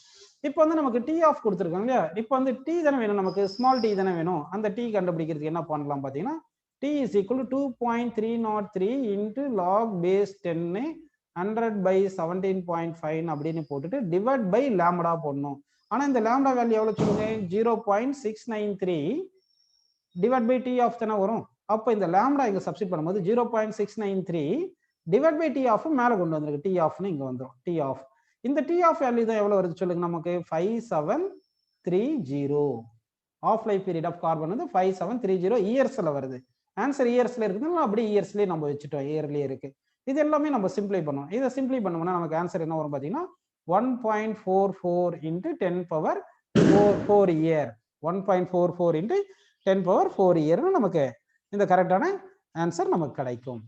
இப்போ வந்து நமக்கு டி ஆஃப் கொடுத்துருக்காங்க இல்லையா? இப்போ வந்து டி தானே வேணும், நமக்கு ஸ்மால் டி தானே வேணும். அந்த டி கண்டுபிடிக்கிறதுக்கு என்ன பண்ணலாம் பார்த்தீங்கன்னா, T is equal to 2.303 into log base 10 100 by 17.5 அப்படின்னு போட்டுட்டு டிவைட் பை லாம்டா போடணும். ஆனா இந்த லாம்டா வேல்யூ எவ்வளவு சொல்லுங்க, 0.693 டிவைட் பை டி ஆஃப் தானே வரும். அப்போ இந்த லாம்டா இங்க சப்ஸ்டிட் பண்ணும்போது 0.693 டிவைட் பை டி ஆஃப் மேல கொண்டு வந்திருக்கு. டி ஆஃப்னு இங்க வந்துடும். டி ஆஃப் இந்த டி ஆஃப் வேல்யூ தான் எவ்வளவு வருது சொல்லுங்க நமக்கு, 5730. Half life period of carbon வந்து 5730 இயர்ஸ்ல வருது. ஆன்சர் இயர்ஸ்ல இருக்குதுன்னா அப்படியே இயர்ஸ்லயே நம்ம வச்சுட்டோம், இயர்லயே இருக்கு. இது எல்லாமே நம்ம சிம்பிளை பண்ணுவோம். இதை சிம்பிளை பண்ணோம்னா நமக்கு ஆன்சர் என்ன வரும் பார்த்தீங்கன்னா 1.44 into 10 power 4 year. 1.44 into 10 power 4 இயர்னு நமக்கு இந்த கரெக்டான ஆன்சர் நமக்கு கிடைக்கும்.